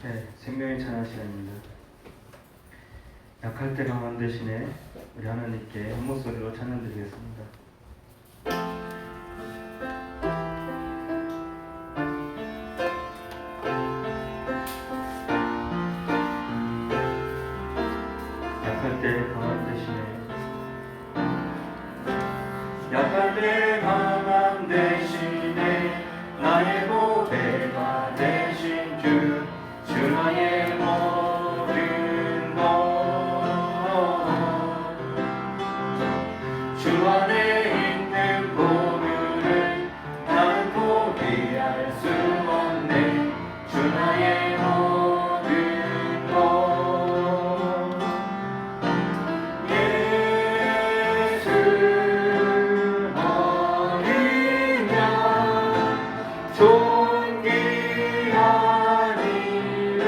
네, 생명의 찬양 시간입니다. 약할 때 강한 대신에 우리 하나님께 한 목소리로 찬양드리겠습니다. 약할 때 강한 대신에 약할 때 강한 대신에 나의 보배가 되신 주 나의 모든 것 주 안에 있는 보물을 나는 포기할 수 없네 주 나의 모든 것 예수 어린 양 존귀한 이름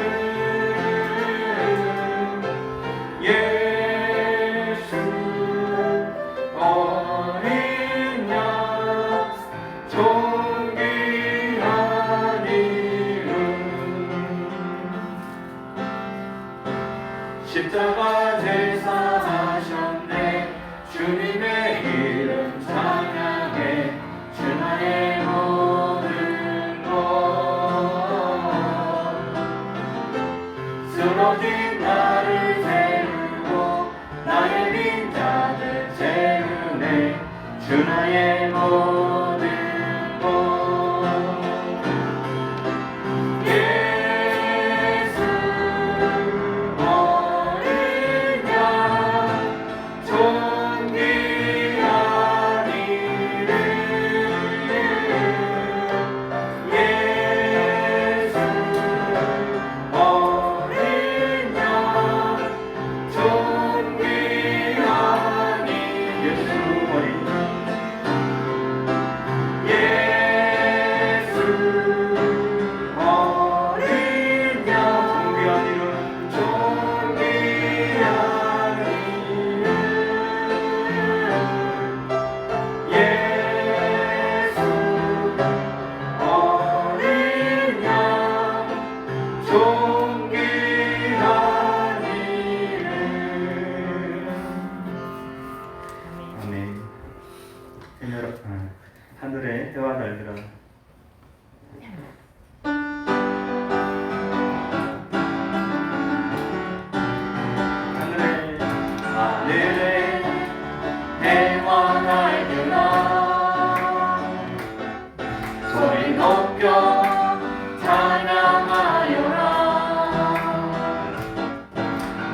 예수 어린 양 존귀한 이름 십자가 제사하셨네 주님의 이름 찬양해 주 나의 모든 것 쓰러진 나를 세우고 나의 빈자들 채우네 주 나의 모든 것 예수 어린 양 존귀한 이름 예수 어린 양 존귀한 이름 예수 어린 양 예수 어린 양 존귀한 이름 예수 어린 양 존귀한 이름 아멘. 하늘의 해와 달들아 하늘의 해와 달들아 소리 높여 찬양하여라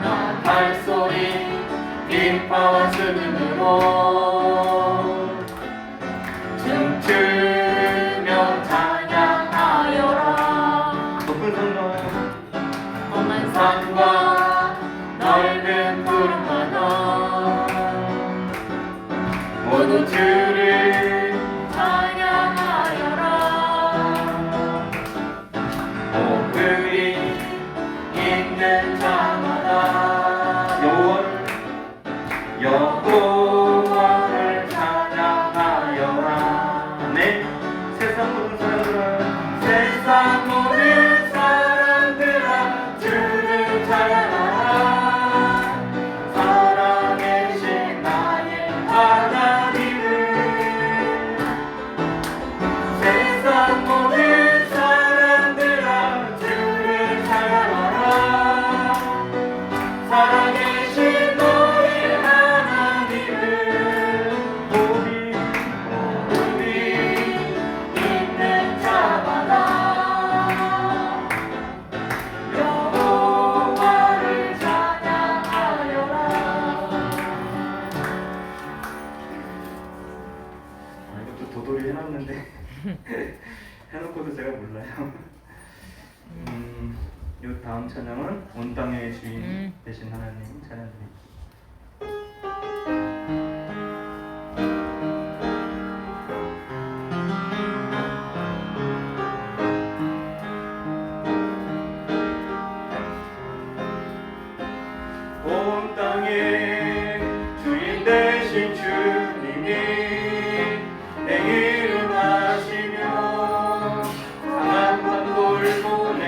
나 발소리 기뻐와 슬픔으로 춤추며 찬양하여라 높은 산과 험한 산과 넓은 푸른 바다 모두 주를 찬양하여라 목소리 있는 자마다 여호와를 찬양하여라 아멘. 세상 모든 사람들아 주를 찬양하라 살아계신 나의 하나님을 세상 모든 사람들아 주를 찬양하라 살아계신 너의 하나님을 우리 있는 자마다 여호와를 찬양하여라 이것도 도돌이 해놨는데 해놓고도 제가 몰라요. 이 다음 찬양은 온 땅의 주인 되신 하나님 찬양드립니다. 온 땅의 주인 되신 주님이 내 이름 하시며 강한 강돌 보내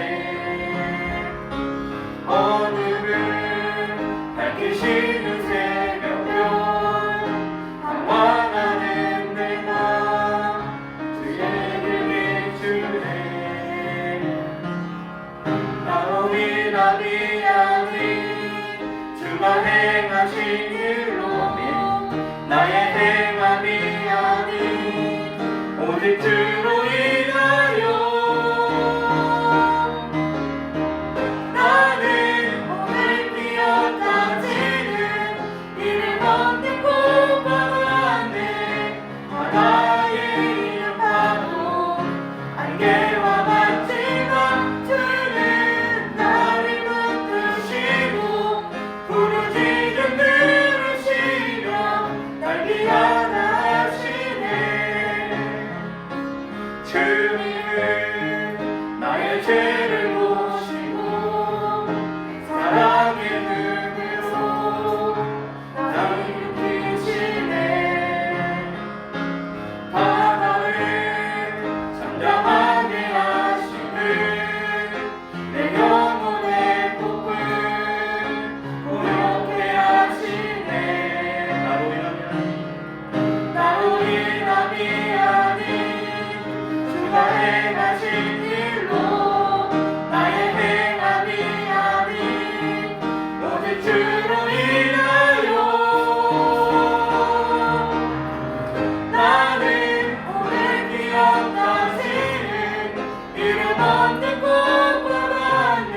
걷는 곳과 같네.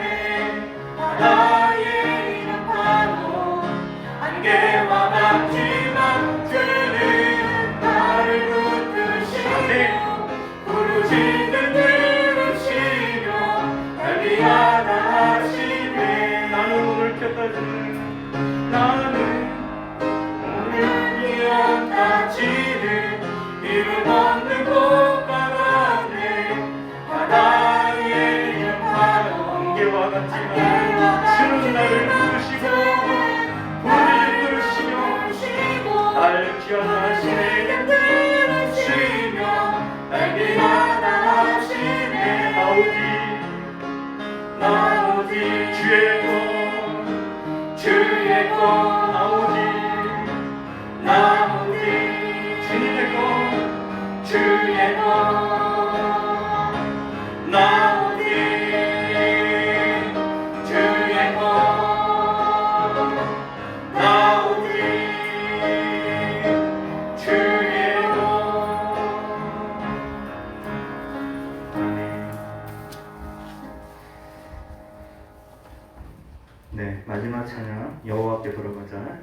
바다에 있는 파도 안개와 같지만 주는 나를 붙드시고 부르짖는 들으시며 날 위하다 하시네. 나는 오늘 켰다지는 나는 오늘 기억다지는 이를 걷는 곳과 같네. 바다에 있는 파도 안개와 같지만 주는 나를 부르시고 부르시며 날 귀하다 하시네. 들으시며 날 귀하다 하시네. 나 오직 주의 것 나 오직 주님의 것 주의 것 나 오직 주의 것 나 오직 주의 것. 네, 마지막 찬양 여호와께 돌아가자.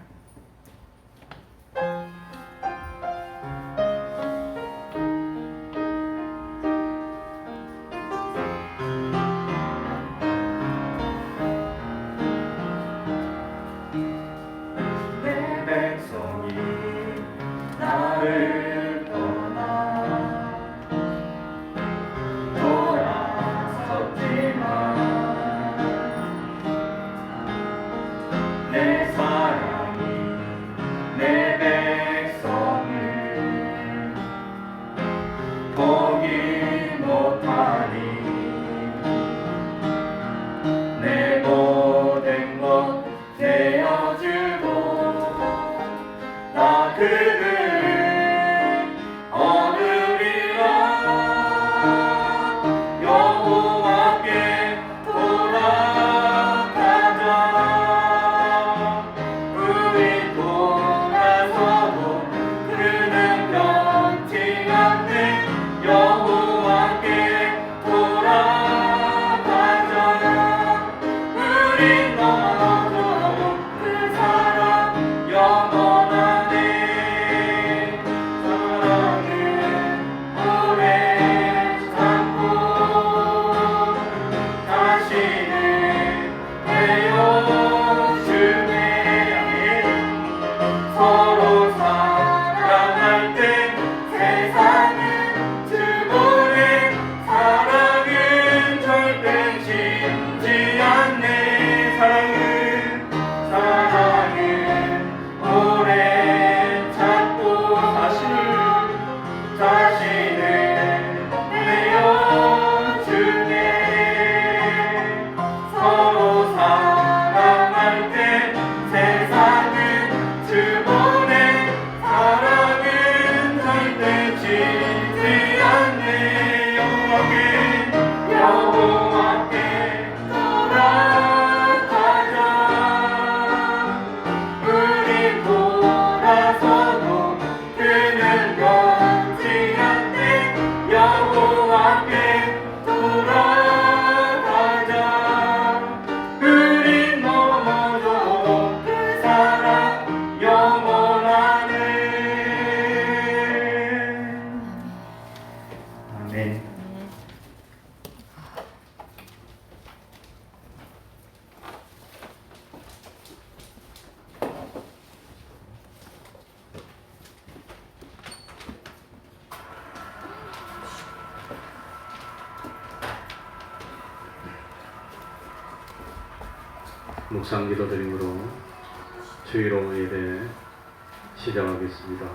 내 백성이 나를 떠나 돌아섰지만 내 사랑이 내 백성을 보기 못하니 내 모든 것 내어주고 나 그들을 얻으리라. 여호와께 돌아가자. 우리 돌아서도 그는 변치 않네. 여호와께 돌아가자. 우리 넘어져도 그 사랑 영원하네. 사랑은 오래 참고 다시는 내어주네. 서로 사랑할 때 세상은 주보네. 사랑은 절대 식지 않네. 사랑은 오래 참고 자신을 내어주네. 서로 사랑할 때 세상은 주보네. 사랑은 절대 지지 않네. 여호와께 돌아가자. 우리 돌아서도 그는 변치 않네. 여호와께 돌아가자. 우리 넘어져도 그 사랑 영원하네. 아멘. 묵상 기도드림으로 주의로운 예배 시작하겠습니다.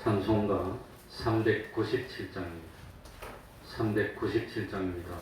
찬송가 397장입니다. 397장입니다.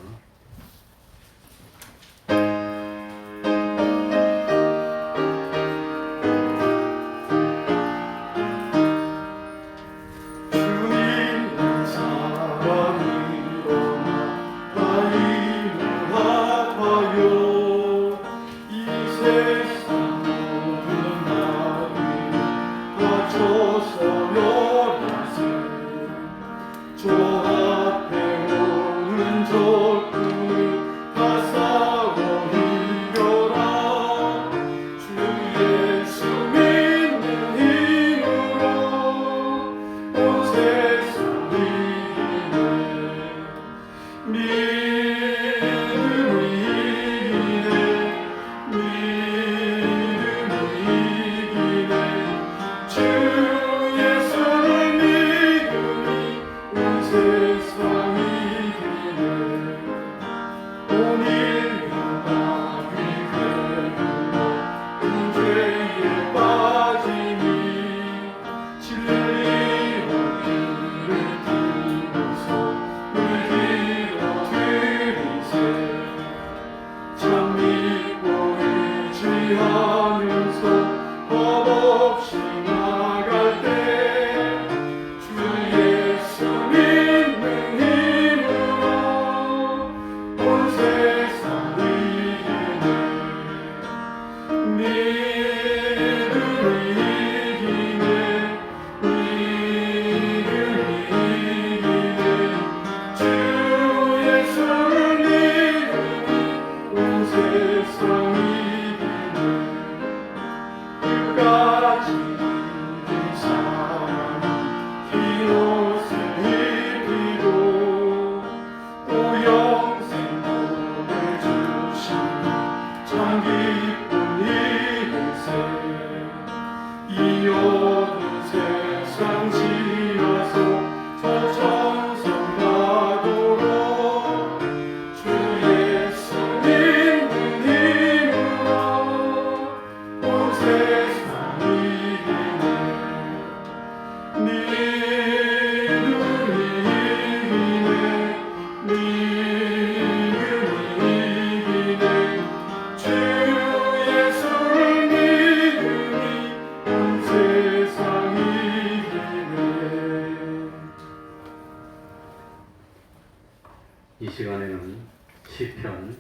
이 시간에는 시편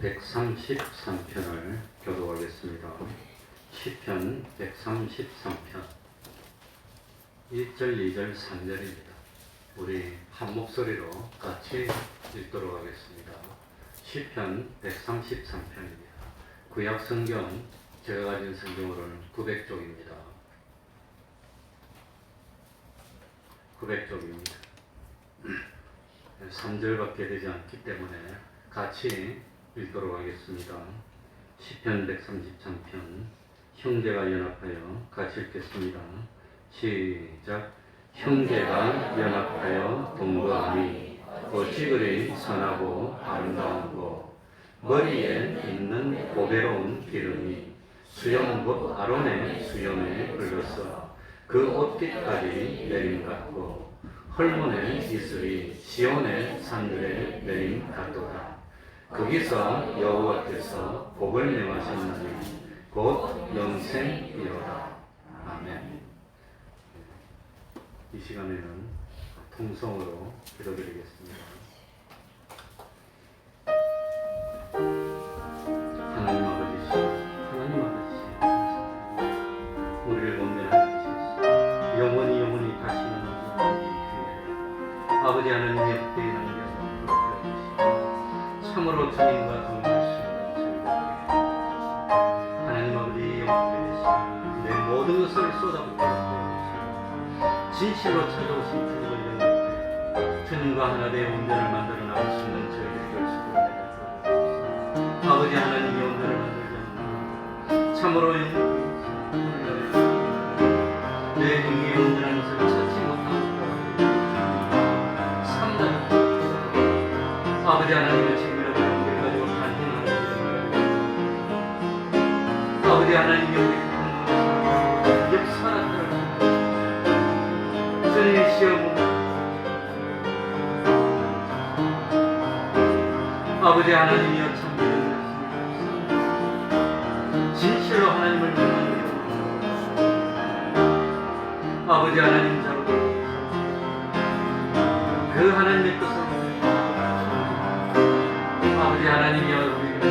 133편을 교독하겠습니다. 시편 133편 1절, 2절, 3절입니다. 우리 한 목소리로 같이 읽도록 하겠습니다. 시편 133편입니다. 구약 성경, 제가 가진 성경으로는 900쪽입니다. 900쪽입니다. 3절밖에 되지 않기 때문에 같이 읽도록 하겠습니다. 시편 133편 형제가 연합하여 같이 읽겠습니다. 시작. 형제가 연합하여 동거하니 어찌 그리 선하고 아름다운고 머리에 있는 보배로운 기름이 수염국 아론의 수염에 흘러서 그 옷깃까지 내림 같고 헐몬의 이슬이 시온의 산들에 내림 같도다. 거기서 여호와께서 복을 명하셨나니 곧 영생이로다. 아멘. 이 시간에는 통성으로 기도드리겠습니다. 하나님 아버지, 하나님 아버지, 우리를 온전하게 주셔서 영원히 다시는 아버지 하나님의 역대의 능력을 부어주시고 참으로 주님과 동행하시는 즐겁게 하나님 아버지 영원히 되시고 내 모든 것을 쏟아붓게 하시고 진실로 찾아오신 주님을 영접해 주님과 하나 되어 온전을 만들어 나갈 수 있는 저희들이 될 수 있도록 해주옵소서. 아버지 하나님이 온전을 만들지 않는 참으로 내 능력이 온전한 것을 찾지 못하고 아버지 하나님의 친구라고 용기를 가지고 반응하는 아버지 하나님의 역사를 아버지 하나님이여 참 믿음이었습니다. 진실로 하나님을 믿는 아버지 하나님 자로 그 하나님의 뜻을 아버지 하나님이여 우리에게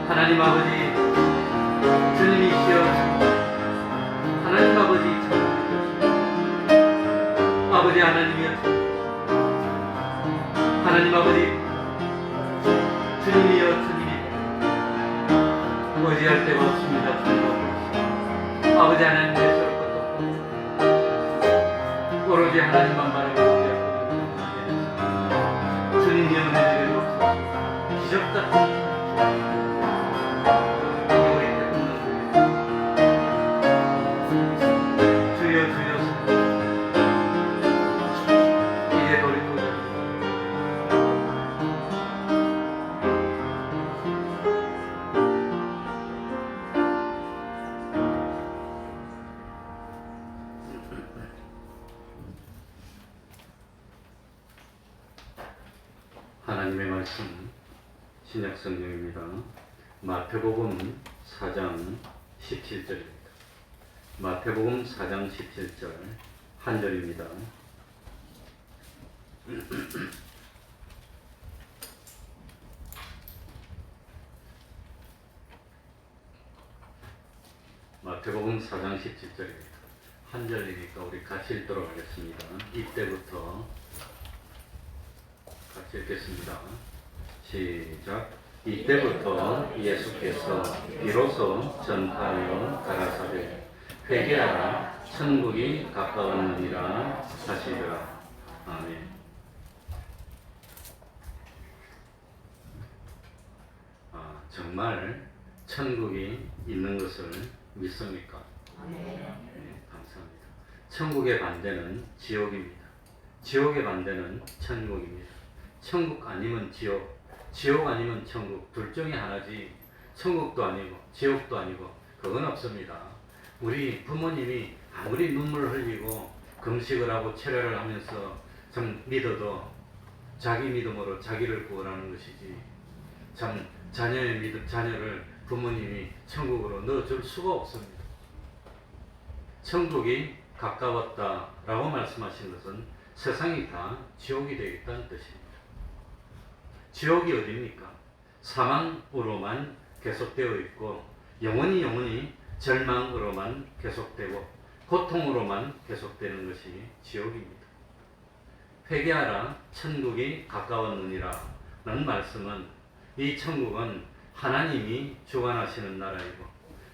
하나님 아버지 주님이시여 하나님 아버지 참 아버지 하나님이여 하나님 아버지 주님이여 주님이 의지할 데가 없습니다. 주님 아버지 하나님 되실 것도 없고 오로지 하나님만 바라보고 주님의 은혜를 주옵소서. 기적같은 주여 주여 이제 돌이키자. 하나님의 말씀 신약 성경입니다. 마태복음 4장 17절입니다. 마태복음 4장 17절 한 절입니다. 마태복음 4장 17절입니다. 한 절이니까 우리 같이 읽도록 하겠습니다. 이때부터 같이 읽겠습니다. 시작. 이때부터 예수께서 비로소 전파하여 가라사대 회개하라 천국이 가까웠느니라 하시더라. 아멘. 정말 천국이 있는 것을 믿습니까? 네, 감사합니다. 천국의 반대는 지옥입니다. 지옥의 반대는 천국입니다. 천국 아니면 지옥, 지옥 아니면 천국, 둘 중에 하나지 천국도 아니고 지옥도 아니고 그건 없습니다. 우리 부모님이 아무리 눈물을 흘리고 금식을 하고 철회를 하면서 좀 믿어도 자기 믿음으로 자기를 구원하는 것이지 참 자녀의 믿음, 자녀를 부모님이 천국으로 넣어줄 수가 없습니다. 천국이 가까웠다라고 말씀하신 것은 세상이 다 지옥이 되겠다는 뜻입니다. 지옥이 어디입니까? 사망으로만 계속되어 있고 영원히 절망으로만 계속되고 고통으로만 계속되는 것이 지옥입니다. 회개하라 천국이 가까웠느니라 라는 말씀은 이 천국은 하나님이 주관하시는 나라이고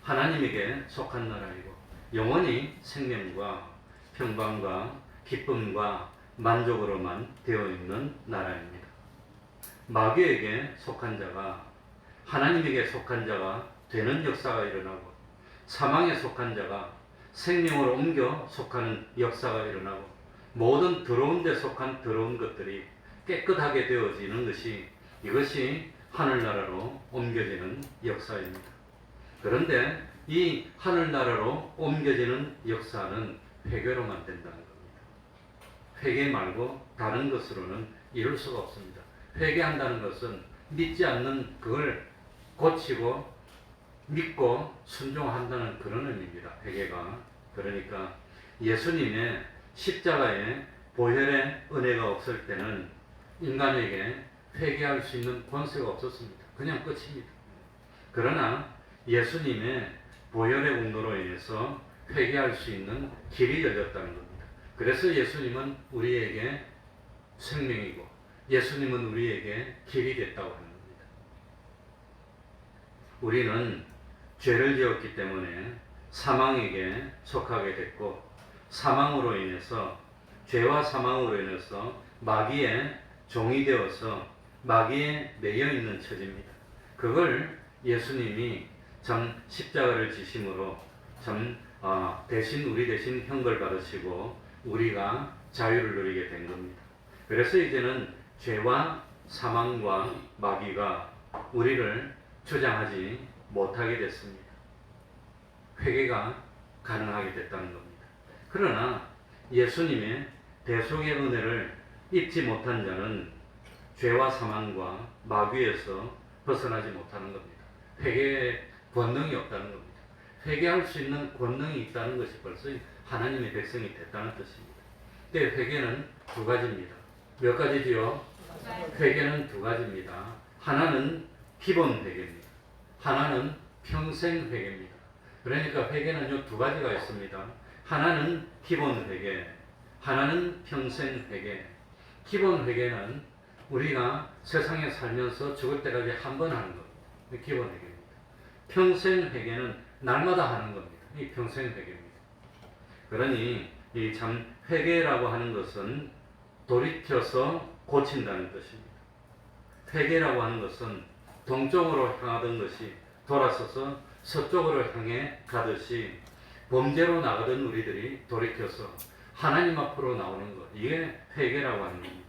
하나님에게 속한 나라이고 영원히 생명과 평강과 기쁨과 만족으로만 되어 있는 나라입니다. 마귀에게 속한 자가 하나님에게 속한 자가 되는 역사가 일어나고 사망에 속한 자가 생명으로 옮겨 속하는 역사가 일어나고 모든 더러운 데 속한 더러운 것들이 깨끗하게 되어지는 것이 이것이 하늘나라로 옮겨지는 역사입니다. 그런데 이 하늘나라로 옮겨지는 역사는 회개로만 된다는 겁니다. 회개 말고 다른 것으로는 이룰 수가 없습니다. 회개한다는 것은 믿지 않는 그걸 고치고 믿고 순종한다는 그런 의미입니다. 회개가. 그러니까 예수님의 십자가의 보혈의 은혜가 없을 때는 인간에게 회개할 수 있는 권세가 없었습니다. 그냥 끝입니다. 그러나 예수님의 보혈의 공로로 인해서 회개할 수 있는 길이 열렸다는 겁니다. 그래서 예수님은 우리에게 생명이고 예수님은 우리에게 길이 됐다고 하는 겁니다. 우리는 죄를 지었기 때문에 사망에게 속하게 됐고 사망으로 인해서 죄와 사망으로 인해서 마귀의 종이 되어서 마귀에 매여 있는 처지입니다. 그걸 예수님이 참 십자가를 지심으로 참 대신 우리 대신 형벌 받으시고 우리가 자유를 누리게 된 겁니다. 그래서 이제는 죄와 사망과 마귀가 우리를 주장하지 못하게 됐습니다. 회개가 가능하게 됐다는 겁니다. 그러나 예수님의 대속의 은혜를 입지 못한 자는 죄와 사망과 마귀에서 벗어나지 못하는 겁니다. 회개의 권능이 없다는 겁니다. 회개할 수 있는 권능이 있다는 것이 벌써 하나님의 백성이 됐다는 뜻입니다. 근데 회개는 두 가지입니다. 몇 가지지요? 회개는 두 가지입니다. 하나는 기본 회개입니다. 하나는 평생 회개입니다. 그러니까 회개는 두 가지가 있습니다. 하나는 기본 회개, 하나는 평생 회개. 기본 회개는 우리가 세상에 살면서 죽을 때까지 한 번 하는 겁니다. 기본 회개입니다. 평생 회개는 날마다 하는 겁니다. 이 평생 회개입니다. 그러니 이 참 회개라고 하는 것은 돌이켜서 고친다는 뜻입니다. 회개라고 하는 것은 동쪽으로 향하던 것이 돌아서서 서쪽으로 향해 가듯이 범죄로 나가던 우리들이 돌이켜서 하나님 앞으로 나오는 것, 이게 회개라고 하는 겁니다.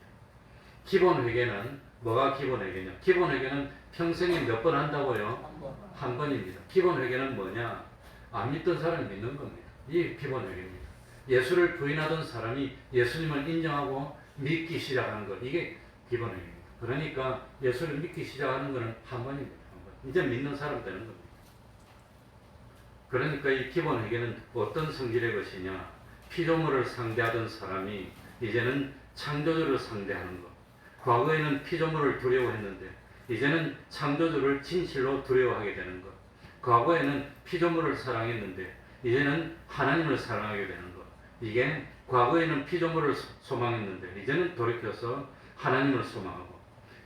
기본 회개는 뭐가 기본 회개냐? 기본 회개는 평생에 몇 번 한다고요? 한 번입니다. 기본 회개는 뭐냐? 안 믿던 사람이 믿는 겁니다. 이 기본 회개입니다. 예수를 부인하던 사람이 예수님을 인정하고 믿기 시작하는 것, 이게 기본 회개입니다. 그러니까 예수를 믿기 시작하는 것은 한 번입니다. 한 번. 이제 믿는 사람 되는 겁니다. 그러니까 이 기본 회개는 어떤 성질의 것이냐? 피조물을 상대하던 사람이 이제는 창조주를 상대하는 것. 과거에는 피조물을 두려워했는데 이제는 창조주를 진실로 두려워하게 되는 것. 과거에는 피조물을 사랑했는데 이제는 하나님을 사랑하게 되는 것. 이게 과거에는 피조물을 소망했는데 이제는 돌이켜서 하나님을 소망하고,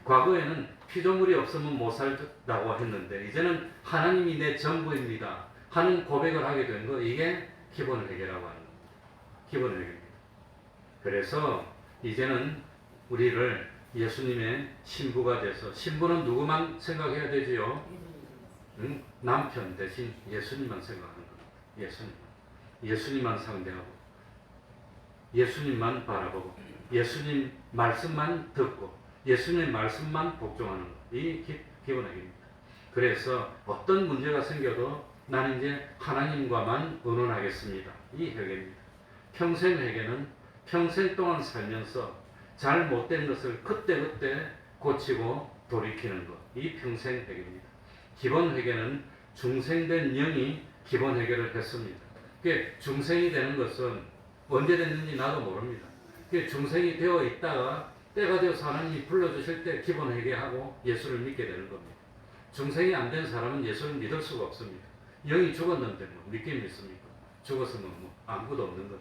과거에는 피조물이 없으면 못 살다고 했는데 이제는 하나님이 내 전부입니다 하는 고백을 하게 된 것, 이게 기본 회개라고 하는 겁니다. 기본 회개입니다. 그래서 이제는 우리를 예수님의 신부가 돼서, 신부는 누구만 생각해야 되지요? 남편 대신 예수님만 생각하는 겁니다. 예수님만 상대하고 예수님만 바라보고 예수님 말씀만 듣고 예수님 말씀만 복종하는 것, 이 기본 회개입니다. 그래서 어떤 문제가 생겨도 나는 이제 하나님과만 의논하겠습니다. 이 회개입니다. 평생 회개는 평생 동안 살면서 잘못된 것을 그때그때 고치고 돌이키는 것, 이 평생 회개입니다. 기본 회개는 중생된 영이 기본 회개를 했습니다. 중생이 되는 것은 언제 됐는지 나도 모릅니다. 중생이 되어 있다가 때가 되어서 하나님이 불러주실 때 기본 회개하고 예수를 믿게 되는 겁니다. 중생이 안 된 사람은 예수를 믿을 수가 없습니다. 영이 죽었는데 믿긴 믿습니까? 죽었으면 아무것도 없는 것.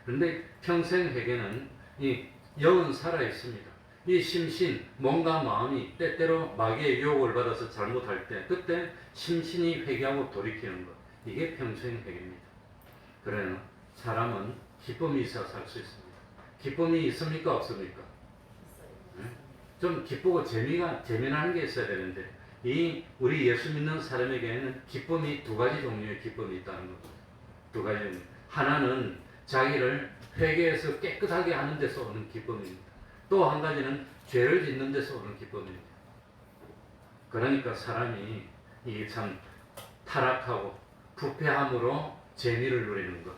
그런데 평생 회개는 이 영은 살아 있습니다. 이 심신, 몸과 마음이 때때로 마귀의 유혹을 받아서 잘못할 때 그때 심신이 회개하고 돌이키는 것, 이게 평생 회개입니다. 그래요. 사람은 기쁨이 있어야 살 수 있습니다. 기쁨이 있습니까? 없습니까? 좀 기쁘고 재미나는 게 있어야 되는데, 이 우리 예수 믿는 사람에게는 기쁨이 두 가지 종류의 기쁨이 있다는 겁니다. 두 가지. 하나는 자기를 회개해서 깨끗하게 하는 데서 오는 기쁨입니다. 또 한 가지는 죄를 짓는 데서 오는 기쁨입니다. 그러니까 사람이 이 참 타락하고 부패함으로 재미를 누리는 것,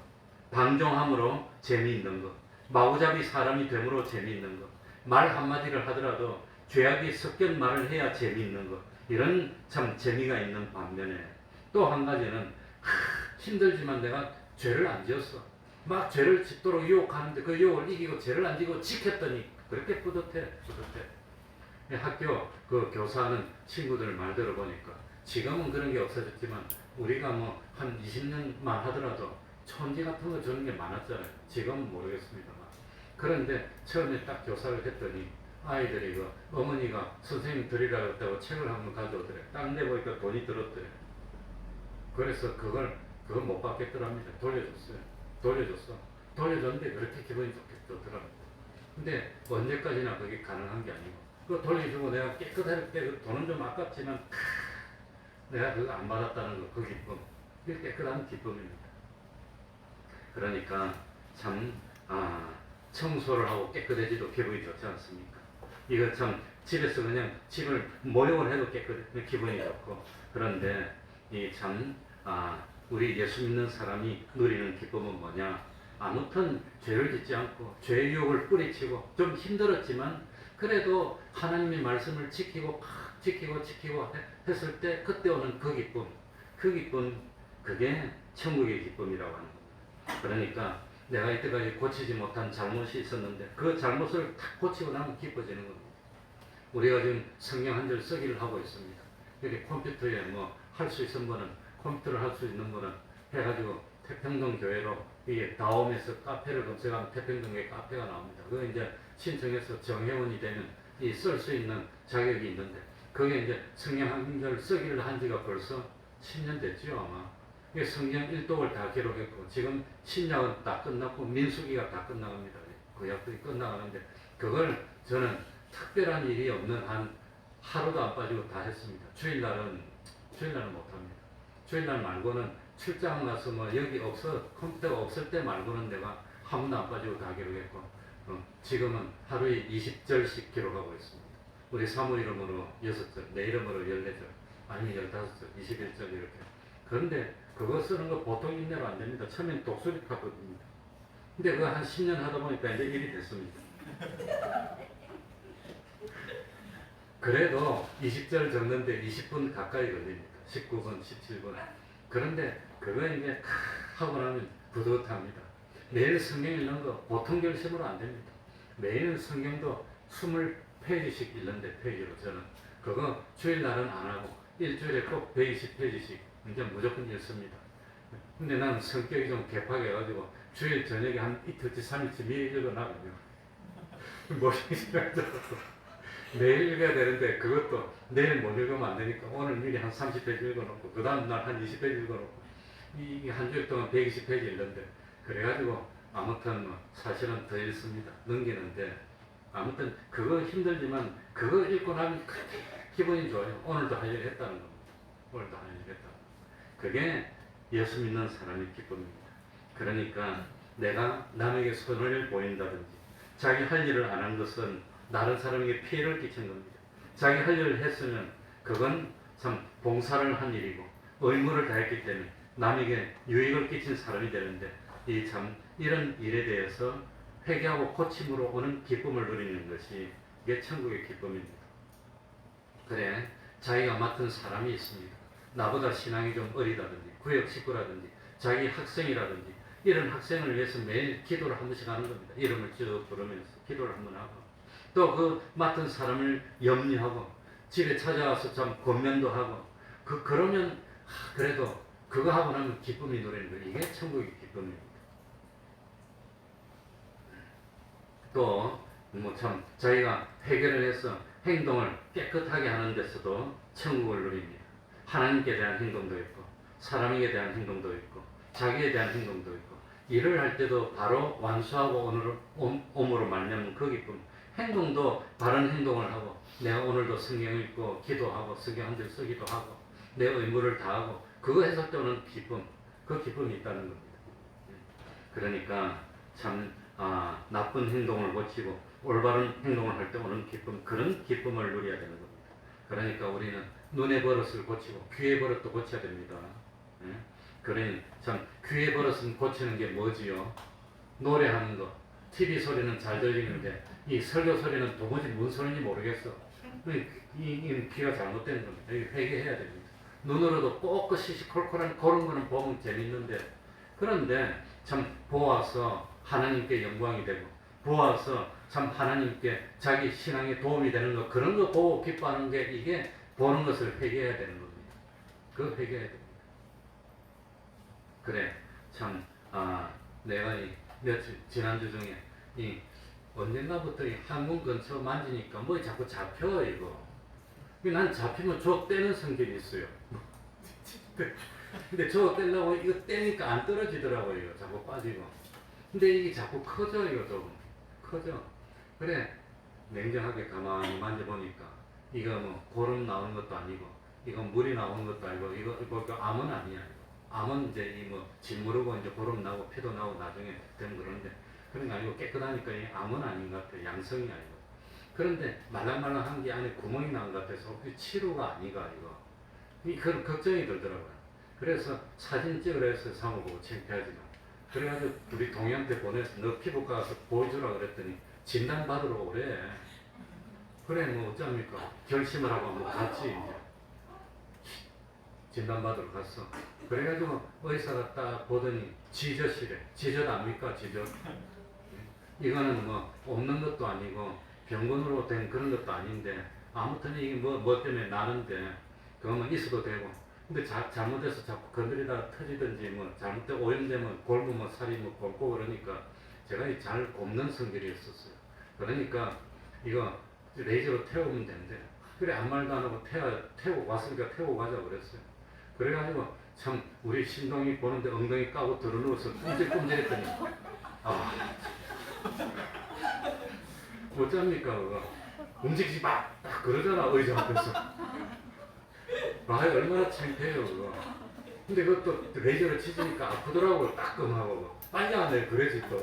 방종함으로 재미있는 것, 마구잡이 사람이 됨으로 재미있는 것, 말 한마디를 하더라도 죄악이 섞인 말을 해야 재미있는 것, 이런 참 재미가 있는 반면에 또 한 가지는 힘들지만 내가 죄를 안 지었어. 막 죄를 짓도록 유혹하는데 그 유혹을 이기고 죄를 안 지고 지켰더니 그렇게 뿌듯해. 학교 그 교사하는 친구들 말 들어보니까 지금은 그런 게 없어졌지만 우리가 뭐 한 20년만 하더라도 천지 같은 거 주는 게 많았잖아요. 지금은 모르겠습니다만. 그런데 처음에 딱 교사를 했더니 아이들이 그 어머니가 선생님 드리라 했다고 책을 한번 가져오더래. 딱 내보니까 돈이 들었더래. 그래서 그걸 못 받겠더랍니다. 돌려줬는데 그렇게 기분이 좋더랍니다. 근데 언제까지나 그게 가능한 게 아니고, 그거 돌려주고 내가 깨끗할 때 그 돈은 좀 아깝지만 내가 그거 안 받았다는 거, 그 기쁨, 그게 깨끗한 기쁨입니다. 그러니까 참 청소를 하고 깨끗해지도 기분이 좋지 않습니까? 이거 참 집에서 그냥 집을 모욕을 해도 기분이 좋고, 그런데 이 참 우리 예수 믿는 사람이 누리는 기쁨은 뭐냐? 아무튼 죄를 짓지 않고 죄의 유혹을 뿌리치고 좀 힘들었지만 그래도 하나님의 말씀을 지키고 지키고 했을 때 그때 오는 그 기쁨 그게 천국의 기쁨이라고 하는 겁니다. 그러니까 내가 이때까지 고치지 못한 잘못이 있었는데 그 잘못을 탁 고치고 나면 기뻐지는 겁니다. 우리가 지금 성경 한 절 쓰기를 하고 있습니다. 여기 컴퓨터에 뭐 할 수 있는 분은 컴퓨터를 할 수 있는 분은 해가지고 태평동 교회로 이게 다음에서 카페를 검색하면 태평동에 카페가 나옵니다. 그거 이제 신청해서 정회원이 되면 이 쓸 수 있는 자격이 있는데 그게 이제 성경 한 절 쓰기를 한 지가 벌써 10년 됐죠 아마. 이게 성경 1독을 다 기록했고 지금 신약은 다 끝났고 민수기가 다 끝나갑니다. 구약도 끝나가는데 그걸 저는 특별한 일이 없는 한 하루도 안 빠지고 다 했습니다. 주일날은 못합니다. 주일날 말고는 출장 가서 뭐 여기 컴퓨터가 없을 때 말고는 내가 한 번도 안 빠지고 다 기록했고 지금은 하루에 20절씩 기록하고 있습니다. 우리 사모 이름으로 6절, 내 이름으로 14절, 아니면 15절, 21절 이렇게. 그런데 그거 쓰는 거 보통 인내로 안 됩니다. 처음엔 독수리 카드입니다. 근데 그거 한 10년 하다 보니까 이제 일이 됐습니다. 그래도 20절 적는데 20분 가까이 걸립니다. 19분, 17분. 그런데 그거 이제 하고 나면 뿌듯합니다. 매일 성경 읽는 거 보통 결심으로 안 됩니다. 매일 성경도 20페이지씩 읽는데 페이지로 저는 그거 주일날은 안 하고 일주일에 꼭 120페이지씩 이제 무조건 읽습니다. 근데 나는 성격이 좀 개팍해 가지고 주일 저녁에 한 이틀치 3일치 미리 읽어나가요. 머리가 시작해서 내일 읽어야 되는데 그것도 내일 못 읽으면 안 되니까 오늘 미리 한 30페이지 읽어놓고 그 다음 날 한 20페이지 읽어놓고 이게 한 주일 동안 120페이지 읽는데 그래가지고 아무튼 뭐 사실은 더 읽습니다. 넘기는데 아무튼 그거 힘들지만 그거 읽고 나면 기분이 좋아요. 오늘도 할 일 했다는 겁니다. 오늘도 할 일 했다. 그게 예수 믿는 사람의 기쁨입니다. 그러니까 내가 남에게 선을 보인다든지 자기 할 일을 안 한 것은 다른 사람에게 피해를 끼친 겁니다. 자기 할 일을 했으면 그건 참 봉사를 한 일이고 의무를 다했기 때문에 남에게 유익을 끼친 사람이 되는데 이런 일에 대해서 회개하고 고침으로 오는 기쁨을 누리는 것이 이게 천국의 기쁨입니다. 그래 자기가 맡은 사람이 있습니다. 나보다 신앙이 좀 어리다든지 구역 식구라든지 자기 학생이라든지 이런 학생을 위해서 매일 기도를 한 번씩 하는 겁니다. 이름을 쭉 부르면서 기도를 한 번 하고 또 그 맡은 사람을 염려하고 집에 찾아와서 참 권면도 하고 그러면 그래도 그거 하고 나면 기쁨이 누리는 거예요. 이게 천국의 기쁨입니다. 또 뭐 참 자기가 해결을 해서 행동을 깨끗하게 하는 데서도 천국을 누립니다. 하나님께 대한 행동도 있고 사람에게 대한 행동도 있고 자기에 대한 행동도 있고 일을 할 때도 바로 완수하고 오므로 말미암은 그 기쁨. 행동도 바른 행동을 하고 내가 오늘도 성경 읽고 기도하고 성경 한 절 쓰기도 하고 내 의무를 다하고 그거 했을 때 오는 기쁨. 그 기쁨이 있다는 겁니다. 그러니까 참 나쁜 행동을 고치고 올바른 행동을 할 때 오는 기쁨, 그런 기쁨을 누려야 되는 겁니다. 그러니까 우리는 눈의 버릇을 고치고 귀의 버릇도 고쳐야 됩니다. 그러니 참 귀의 버릇은 고치는 게 뭐지요? 노래하는 거, TV 소리는 잘 들리는데 이 설교 소리는 도무지 무슨 소리인지 모르겠어. 이 귀가 잘못된 겁니다. 회개해야 됩니다. 눈으로도 꼭 시시콜콜한 그런 거는 보면 재밌는데 그런데 참 보아서 하나님께 영광이 되고 보아서 참 하나님께 자기 신앙에 도움이 되는 거 그런 거 보고 기뻐하는 게 이게 보는 것을 회개해야 되는 겁니다. 그거 회개해야 됩니다. 그래 참 내가 지난주 중에 언젠가부터 이 항문 근처 만지니까 뭐 자꾸 잡혀 이거. 난 잡히면 저 떼는 성질이 있어요. 근데 저거 떼려고 이거 떼니까 안 떨어지더라고요. 자꾸 빠지고. 근데 이게 자꾸 커져 이거 좀 커져. 그래 냉정하게 가만히 만져보니까 이거 뭐 고름 나오는 것도 아니고 이거 물이 나오는 것도 아니고 이거 암은 아니야. 암은 이제 이 뭐 짓무르고 이제 고름 나고 피도 나고 나중에 되면 그러는데 그런 게 아니고 깨끗하니까 이 암은 아닌 것 같아요. 양성이 아니고. 그런데 말랑말랑한 게 안에 구멍이 난 것 같아서 치료가 아니가 이거. 그런 걱정이 들더라고요. 그래서 사진 찍으라 해서 사모 보고 창피하지만 그래가지고 우리 동희한테 보내서 너 피부과 가서 보여주라 그랬더니 진단 받으러 오래. 그래 뭐 어쩝니까? 결심을 하고 뭐 갔지 이제. 진단 받으러 갔어. 그래가지고 의사가 딱 보더니 지저시래. 지저 압니까? 지저. 이거는 뭐 없는 것도 아니고 병건으로 된 그런 것도 아닌데 아무튼 이게 뭐 때문에 나는데 그거만 있어도 되고 근데 잘못해서 자꾸 건드리다가 터지든지 뭐 잘못돼 오염되면 골무면 살이 뭐 곱고 그러니까 제가 잘 곱는 성질이었었어요. 그러니까 이거 레이저로 태우면 된대. 그래 아무 말도 안 하고 태우고 왔으니까 태우고 가자 그랬어요. 그래가지고 참 우리 신동이 보는데 엉덩이 까고 들어누워서 끔질끔질했더니 아 어쩝니까 그거 움직이지 마! 딱 그러잖아 의자 앞에서. 아 얼마나 창피해요 그거. 근데 그것도 레이저를 치니까 아프더라고요. 따끔하고 빨리 안 해 그래지 또.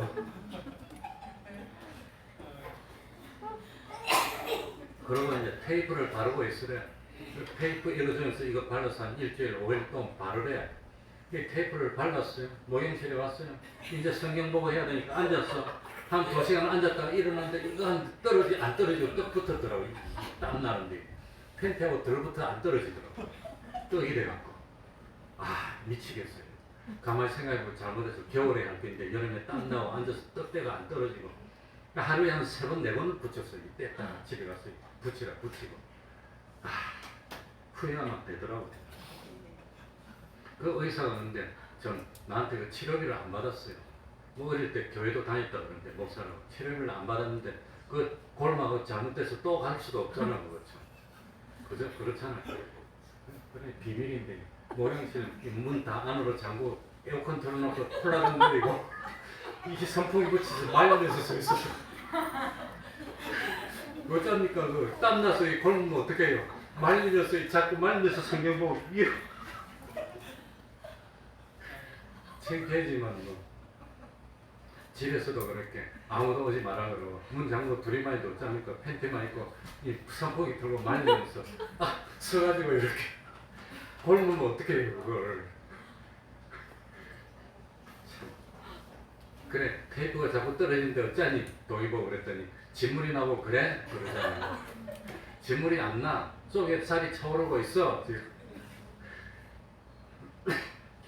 그러고 이제 테이프를 바르고 있으래. 테이프 이거 중에서 이거 발라서 한 일주일 5일 동안 바르래. 이 테이프를 발랐어요. 모형실에 왔어요. 이제 성경 보고 해야 되니까 앉았어. 한 2시간 앉았다가 일어났는데 이거 안 떨어지고 떡 붙었더라고요. 땀 나는데 팬티하고 덜부터 안 떨어지더라고요. 떡이 돼갖고 아 미치겠어요. 가만히 생각해보면 잘못해서 겨울에 할 텐데 여름에 땀 나고 앉아서 떡대가 안 떨어지고 하루에 한 3번 4번을 붙였어요. 뗐다가 집에 가서 붙이고 아 후회가 막 되더라고요. 그 의사가 근데 전 나한테 그 치료비를 안 받았어요. 뭐 어릴 때 교회도 다녔다 그러는데 목사라고 치료비를 안 받았는데 그 골마가 잘못돼서 또 갈 수도 없잖아 그렇죠. 그죠? 그렇잖아요. 그래 비밀인데 모형실 문 다 안으로 잠고 에어컨 틀어놓고 콜라병 내리고 이게 선풍기 붙여서 말려내서 서 있었어. 어쩝니까 그 땀나서 이 골면 어떻게 해요? 말려서 자꾸 말려서 성경 보고 이거 창피하지만 뭐 집에서도 그렇게 아무도 오지 마라 그러고 문 잠그고 둘이만 해도 어쩌니까 팬티만 입고 이 선풍기 틀고 말리면서 서가지고 이렇게 골무면 어떻게 해요 그걸. 참. 그래 테이프가 자꾸 떨어지는데 어쩌니 동의보고 그랬더니 진물이 나고 그래? 그러잖아요. 진물이 안 나. 속에 살이 차오르고 있어.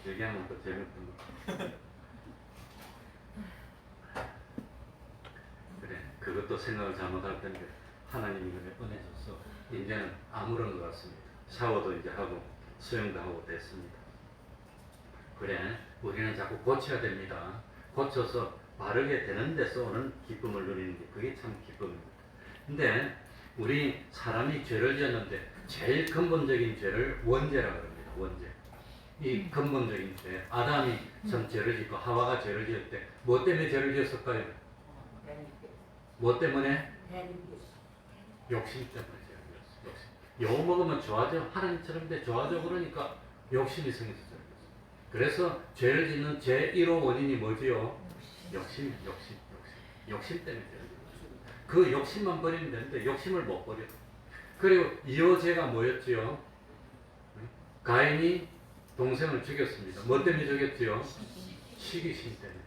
얘기하면 또 재밌구나. 그래 그것도 생각을 잘못할 텐데 하나님이 그래 은혜 줬어. 이제는 아무런 것 같습니다. 샤워도 이제 하고 수영도 하고 됐습니다. 그래 우리는 자꾸 고쳐야 됩니다. 고쳐서 바르게 되는 데서 오는 기쁨을 누리는 게 그게 참 기쁨입니다. 근데 우리 사람이 죄를 지었는데 제일 근본적인 죄를 원죄라 그럽니다. 원죄. 이 근본적인 죄. 아담이 참 죄를 짓고 하와가 죄를 지을 때 뭐 때문에 죄를 지었을까요? 뭐 때문에? 욕심 때문에 죄를 지었어요. 욕심. 요 먹으면 좋아져. 하나님처럼 돼 좋아져 그러니까 욕심이 생겨서 죄를 지었어요. 그래서 죄를 짓는 제1호 원인이 뭐지요? 욕심 때문에 죄를 지었어요. 그 욕심만 버리면 되는데 욕심을 못 버려. 그리고 이호제가 뭐였지요? 가인이 동생을 죽였습니다. 뭐 때문에 죽였지요? 시기심 때문에.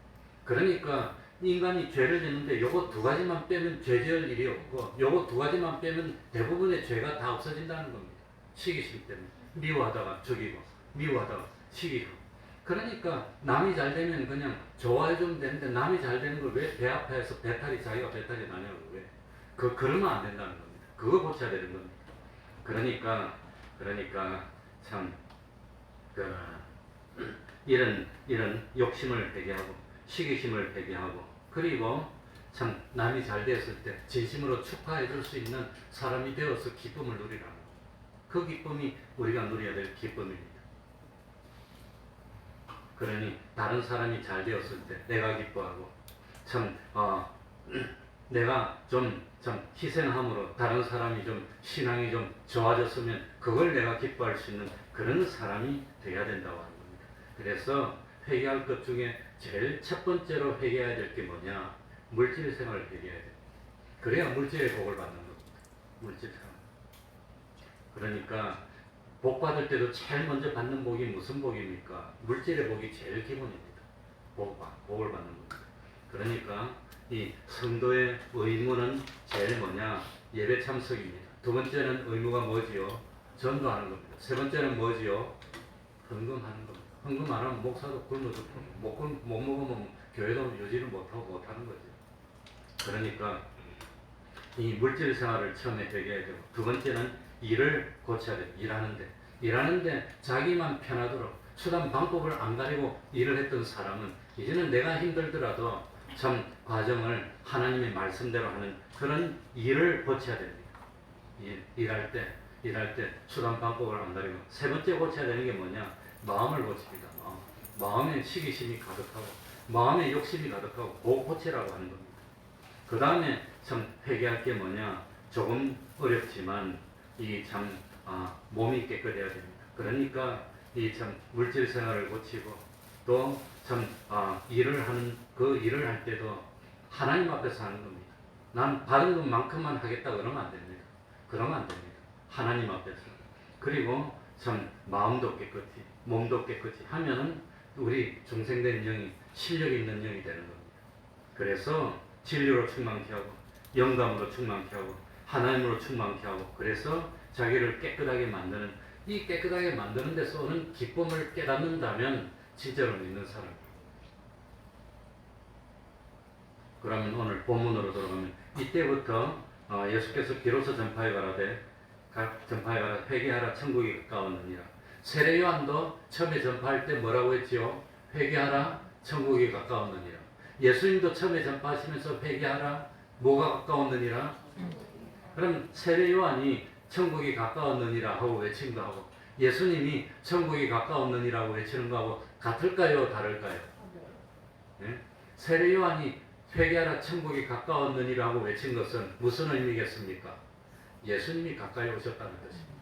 그러니까 인간이 죄를 짓는데 요거 2가지만 빼면 죄 지을 일이 없고 요거 2가지만 빼면 대부분의 죄가 다 없어진다는 겁니다. 시기심 때문에. 미워하다가 죽이고 미워하다가 시기고. 그러니까 남이 잘 되면 그냥 좋아해주면 되는데 남이 잘 되는 걸 왜 배 아파해서 자기가 배탈이 나냐고 왜. 그러면 안 된다는 겁니다. 그거 고쳐야 되는 겁니다. 그러니까 참 이런 욕심을 회개하고 시기심을 회개하고 그리고 참 남이 잘 되었을 때 진심으로 축하해 줄 수 있는 사람이 되어서 기쁨을 누리라고. 그 기쁨이 우리가 누려야 될 기쁨입니다. 그러니 다른 사람이 잘 되었을 때 내가 기뻐하고 참 내가 좀 희생함으로 다른 사람이 좀 신앙이 좀 좋아졌으면 그걸 내가 기뻐할 수 있는 그런 사람이 돼야 된다고 하는 겁니다. 그래서 회개할 것 중에 제일 첫 번째로 회개해야 될 게 뭐냐? 물질 생활을 회개해야 돼요. 그래야 물질의 복을 받는 겁니다. 물질 생활. 그러니까 복 받을 때도 제일 먼저 받는 복이 무슨 복입니까? 물질의 복이 제일 기본입니다. 복을 받는 겁니다. 그러니까 이 성도의 의무는 제일 뭐냐? 예배 참석입니다. 두 번째는 의무가 뭐지요? 전도하는 겁니다. 세 번째는 뭐지요? 헌금하는 겁니다. 헌금 안 하면 목사도 굶어 죽고 못 먹으면 교회도 유지를 못하는 거죠. 그러니까 이 물질 생활을 처음에 배겨야 되고, 두 번째는 일을 고쳐야 돼요. 일하는데 자기만 편하도록 수단 방법을 안 가리고 일을 했던 사람은 이제는 내가 힘들더라도 참 과정을 하나님의 말씀대로 하는 그런 일을 고쳐야 됩니다. 일할 때 수단 방법을 안 가리고. 세 번째 고쳐야 되는 게 뭐냐? 마음을 고칩니다. 마음에 시기심이 가득하고 마음에 욕심이 가득하고 그거 고치라고 하는 겁니다. 그 다음에 참 회개할 게 뭐냐? 조금 어렵지만 이 참 몸이 깨끗해야 됩니다. 그러니까 이 참 물질 생활을 고치고 또 참 일을 할 때도 하나님 앞에서 하는 겁니다. 난 받은 것만큼만 하겠다 그러면 안 됩니다. 하나님 앞에서. 그리고 참 마음도 깨끗이 몸도 깨끗이 하면은 우리 중생된 영이 실력 있는 영이 되는 겁니다. 그래서 진리로 충만케 하고 영감으로 충만케 하고 하나님으로 충만케 하고, 그래서 자기를 깨끗하게 만드는, 이 깨끗하게 만드는 데서 오는 기쁨을 깨닫는다면 진짜로 믿는 사람입니다. 그러면 오늘 본문으로 들어가면 이때부터 예수께서 비로소 전파해 가라 회개하라 천국이 가까웠느니라. 세례 요한도 처음에 전파할 때 뭐라고 했지요? 회개하라 천국이 가까웠느니라. 예수님도 처음에 전파하시면서 회개하라 뭐가 가까웠느니라. 그럼 세례 요한이 천국이 가까웠느니라 하고 외친 거하고 예수님이 천국이 가까웠느니라고 외치는 거하고 같을까요? 다를까요? 네? 세례 요한이 회개하라 천국이 가까웠느니라고 외친 것은 무슨 의미겠습니까? 예수님이 가까이 오셨다는 뜻입니다.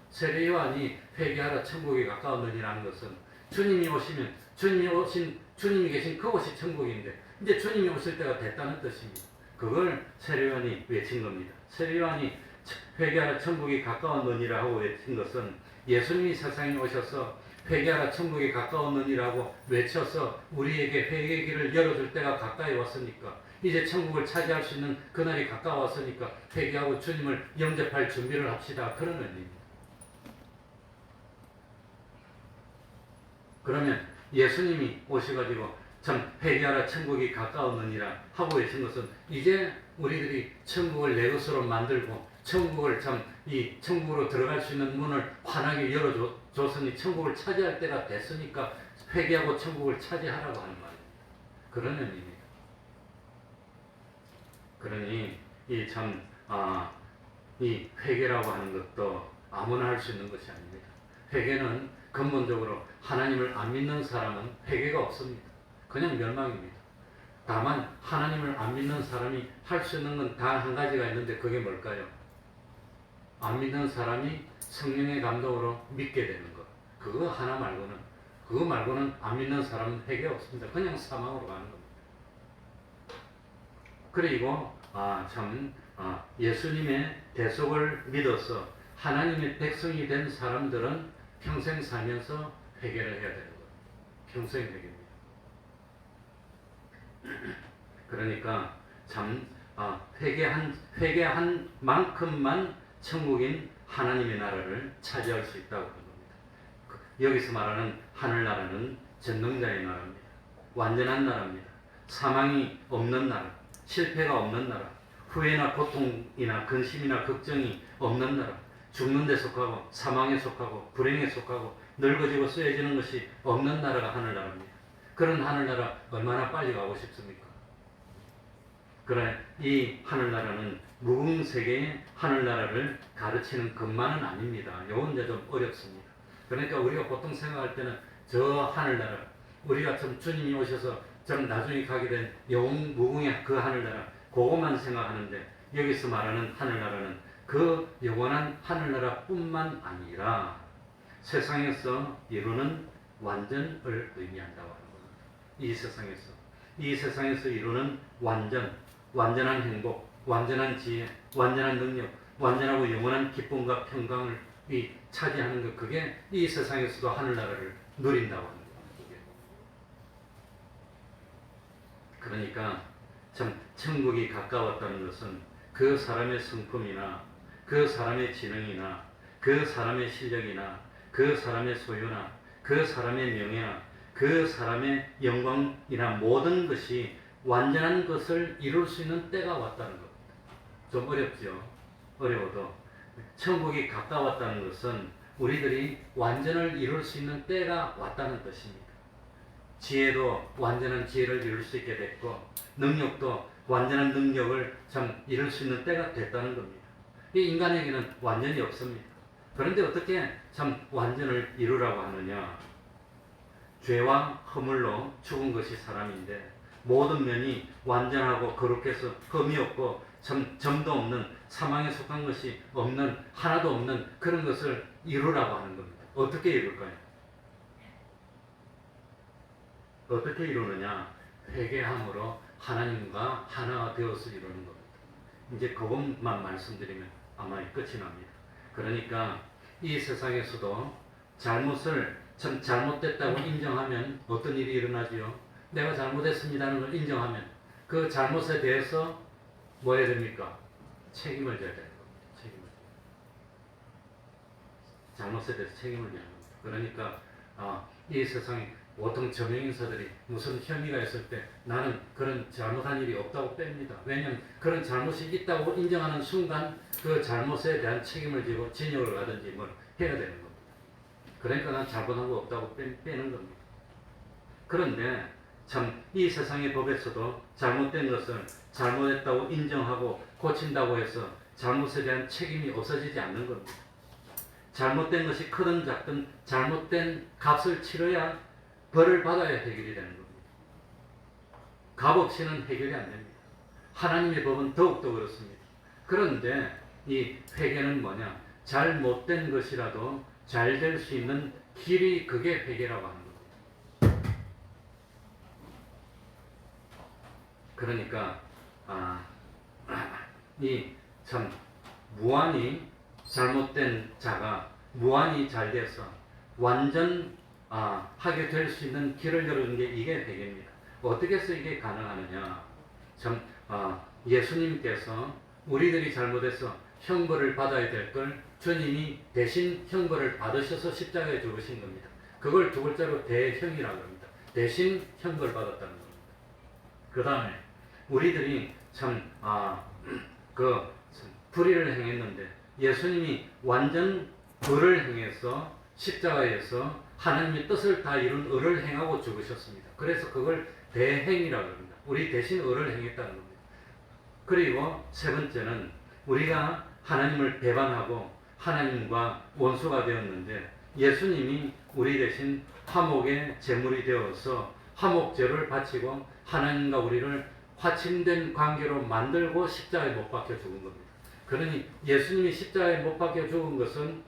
세례 요한이 회개하라 천국이 가까웠느니라는 것은 주님이 계신 그곳이 천국인데 이제 주님이 오실 때가 됐다는 뜻입니다. 그걸 세례 요한이 외친 겁니다. 세례 요한이 회개하라 천국이 가까웠느니라 하고 외친 것은 예수님이 세상에 오셔서 회개하라 천국이 가까웠느니라고 외쳐서 우리에게 회개의 길을 열어줄 때가 가까이 왔으니까, 이제 천국을 차지할 수 있는 그날이 가까웠으니까 회개하고 주님을 영접할 준비를 합시다, 그런 의미입니다. 그러면 예수님이 오셔가지고 참 회개하라 천국이 가까웠느니라 하고 외친 것은 이제 우리들이 천국을 내 것으로 만들고 천국을 이 천국으로 들어갈 수 있는 문을 환하게 열어줬으니 천국을 차지할 때가 됐으니까 회개하고 천국을 차지하라고 하는 말입니다. 그런 의미입니다. 그러니 이 회개라고 하는 것도 아무나 할 수 있는 것이 아닙니다. 회개는 근본적으로 하나님을 안 믿는 사람은 회개가 없습니다. 그냥 멸망입니다. 다만 하나님을 안 믿는 사람이 할 수 있는 건 단 한 가지가 있는데 그게 뭘까요? 안 믿는 사람이 성령의 감동으로 믿게 되는 것. 그거 말고는 안 믿는 사람은 회개가 없습니다. 그냥 사망으로 가는 겁니다. 그리고 예수님의 대속을 믿어서 하나님의 백성이 된 사람들은 평생 살면서 회개를 해야 되는 거예요. 평생 회개입니다. 그러니까 회개한 만큼만 천국인 하나님의 나라를 차지할 수 있다고 하는 겁니다. 여기서 말하는 하늘나라는 전능자의 나라입니다. 완전한 나라입니다. 사망이 없는 나라, 실패가 없는 나라, 후회나 고통이나 근심이나 걱정이 없는 나라, 죽는 데 속하고 사망에 속하고 불행에 속하고 늙어지고 쇠해지는 것이 없는 나라가 하늘나라입니다. 그런 하늘나라 얼마나 빨리 가고 싶습니까? 그러나 이 하늘나라는 무궁세계의 하늘나라를 가르치는 것만은 아닙니다. 요건 이제 좀 어렵습니다. 그러니까 우리가 보통 생각할 때는 저 하늘나라, 우리가 좀 주님이 오셔서 좀 나중에 가게 된 영웅 무궁의 그 하늘나라, 그것만 생각하는데 여기서 말하는 하늘나라는 그 영원한 하늘나라뿐만 아니라 세상에서 이루는 완전을 의미한다고 하는 겁니다. 이 세상에서 이루는 완전한 행복, 완전한 지혜, 완전한 능력, 완전하고 영원한 기쁨과 평강을 차지하는 것, 그게 이 세상에서도 하늘나라를 누린다고 하는 겁니다. 그러니까 참 천국이 가까웠다는 것은 그 사람의 성품이나 그 사람의 지능이나 그 사람의 실력이나 그 사람의 소유나 그 사람의 명예나 그 사람의 영광이나 모든 것이 완전한 것을 이룰 수 있는 때가 왔다는 겁니다. 좀 어렵죠? 어려워도 천국이 가까웠다는 것은 우리들이 완전을 이룰 수 있는 때가 왔다는 뜻입니다. 지혜도 완전한 지혜를 이룰 수 있게 됐고 능력도 완전한 능력을 참 이룰 수 있는 때가 됐다는 겁니다. 이 인간에게는 완전히 없습니다. 그런데 어떻게 참 완전을 이루라고 하느냐? 죄와 허물로 죽은 것이 사람인데 모든 면이 완전하고 거룩해서 흠이 없고 참 점도 없는 사망에 속한 것이 없는 하나도 없는 그런 것을 이루라고 하는 겁니다. 어떻게 이룰까요? 어떻게 이루느냐? 회개함으로 하나님과 하나가 되어서 이루는 겁니다. 이제 그것만 말씀드리면 아마 끝이 납니다. 그러니까 이 세상에서도 잘못을 참 잘못됐다고 인정하면 어떤 일이 일어나지요? 내가 잘못했습니다는 걸 인정하면 그 잘못에 대해서 뭐 해야 됩니까? 책임을 져야 되는 겁니다. 책임을. 잘못에 대해서 책임을 져야 합니다. 그러니까 이 세상에 보통 저명인사들이 무슨 혐의가 있을 때 나는 그런 잘못한 일이 없다고 뺍니다. 왜냐하면 그런 잘못이 있다고 인정하는 순간 그 잘못에 대한 책임을 지고 진역을 가든지 뭘 해야 되는 겁니다. 그러니까 난 잘못한 거 없다고 빼는 겁니다. 그런데 참 이 세상의 법에서도 잘못된 것을 잘못했다고 인정하고 고친다고 해서 잘못에 대한 책임이 없어지지 않는 겁니다. 잘못된 것이 크든 작든 잘못된 값을 치러야 벌을 받아야 해결이 되는 겁니다. 값 없이는 해결이 안 됩니다. 하나님의 법은 더욱더 그렇습니다. 그런데 이 회개는 뭐냐? 잘못된 것이라도 잘 될 수 있는 길이 그게 회개라고 하는 겁니다. 그러니까 이 참 무한히 잘못된 자가 무한히 잘 돼서 완전 하게 될 수 있는 길을 열어준 게 이게 회개입니다. 어떻게 해서 이게 가능하느냐? 참 예수님께서 우리들이 잘못해서 형벌을 받아야 될 걸 주님이 대신 형벌을 받으셔서 십자가에 죽으신 겁니다. 그걸 두 글자로 대형이라고 합니다. 대신 형벌 받았다는 겁니다. 그 다음에 우리들이 불의를 행했는데 예수님이 완전 의를 행해서 십자가에서 하나님의 뜻을 다 이룬 의를 행하고 죽으셨습니다. 그래서 그걸 대행이라고 합니다. 우리 대신 의를 행했다는 겁니다. 그리고 세 번째는 우리가 하나님을 배반하고 하나님과 원수가 되었는데 예수님이 우리 대신 화목의 제물이 되어서 화목제를 바치고 하나님과 우리를 화친된 관계로 만들고 십자가에 못 박혀 죽은 겁니다. 그러니 예수님이 십자가에 못 박혀 죽은 것은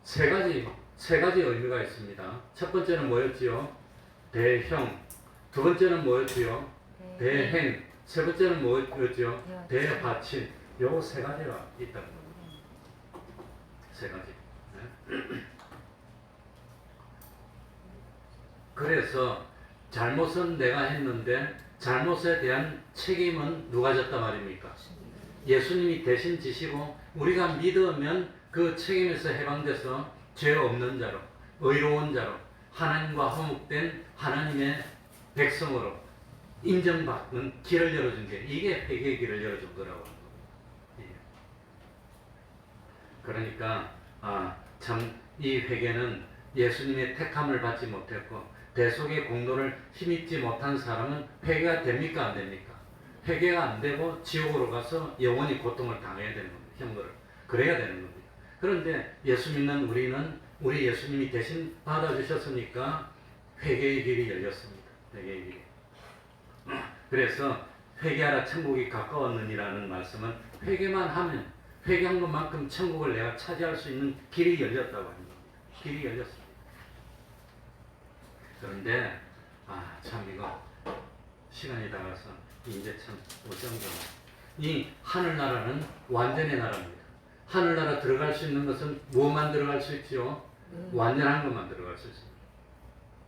세 가지 의미가 있습니다. 첫 번째는 뭐였지요? 대형. 두 번째는 뭐였지요? 대행. 세 번째는 뭐였지요? 대화친. 요 세 가지가 있다는 겁니다. 세 가지. 네. 그래서 잘못은 내가 했는데 잘못에 대한 책임은 누가 졌단 말입니까? 예수님이 대신 지시고 우리가 믿으면 그 책임에서 해방돼서 죄 없는 자로 의로운 자로 하나님과 화목된 하나님의 백성으로 인정받는 길을 열어준 게 이게 회개의 길을 열어준 거라고 하는 겁니다. 그러니까 참 이 회개는 예수님의 택함을 받지 못했고 대속의 공로를 힘입지 못한 사람은 회개가 됩니까 안 됩니까? 회개가 안 되고 지옥으로 가서 영원히 고통을 당해야 되는 겁니다. 형벌을. 그래야 되는 겁니다. 그런데 예수 믿는 우리는 우리 예수님이 대신 받아주셨으니까 회개의 길이 열렸습니다. 회개의 길이. 그래서 회개하라 천국이 가까웠느니라는 말씀은 회개만 하면 회개한 것만큼 천국을 내가 차지할 수 있는 길이 열렸다고 하는 겁니다. 길이 열렸습니다. 그런데 참 이거 시간이 다가서 이제 참 어쩐가 이 하늘나라는 완전의 나라입니다. 하늘나라 들어갈 수 있는 것은 무엇만 들어갈 수 있지요? 완전한 것만 들어갈 수 있습니다.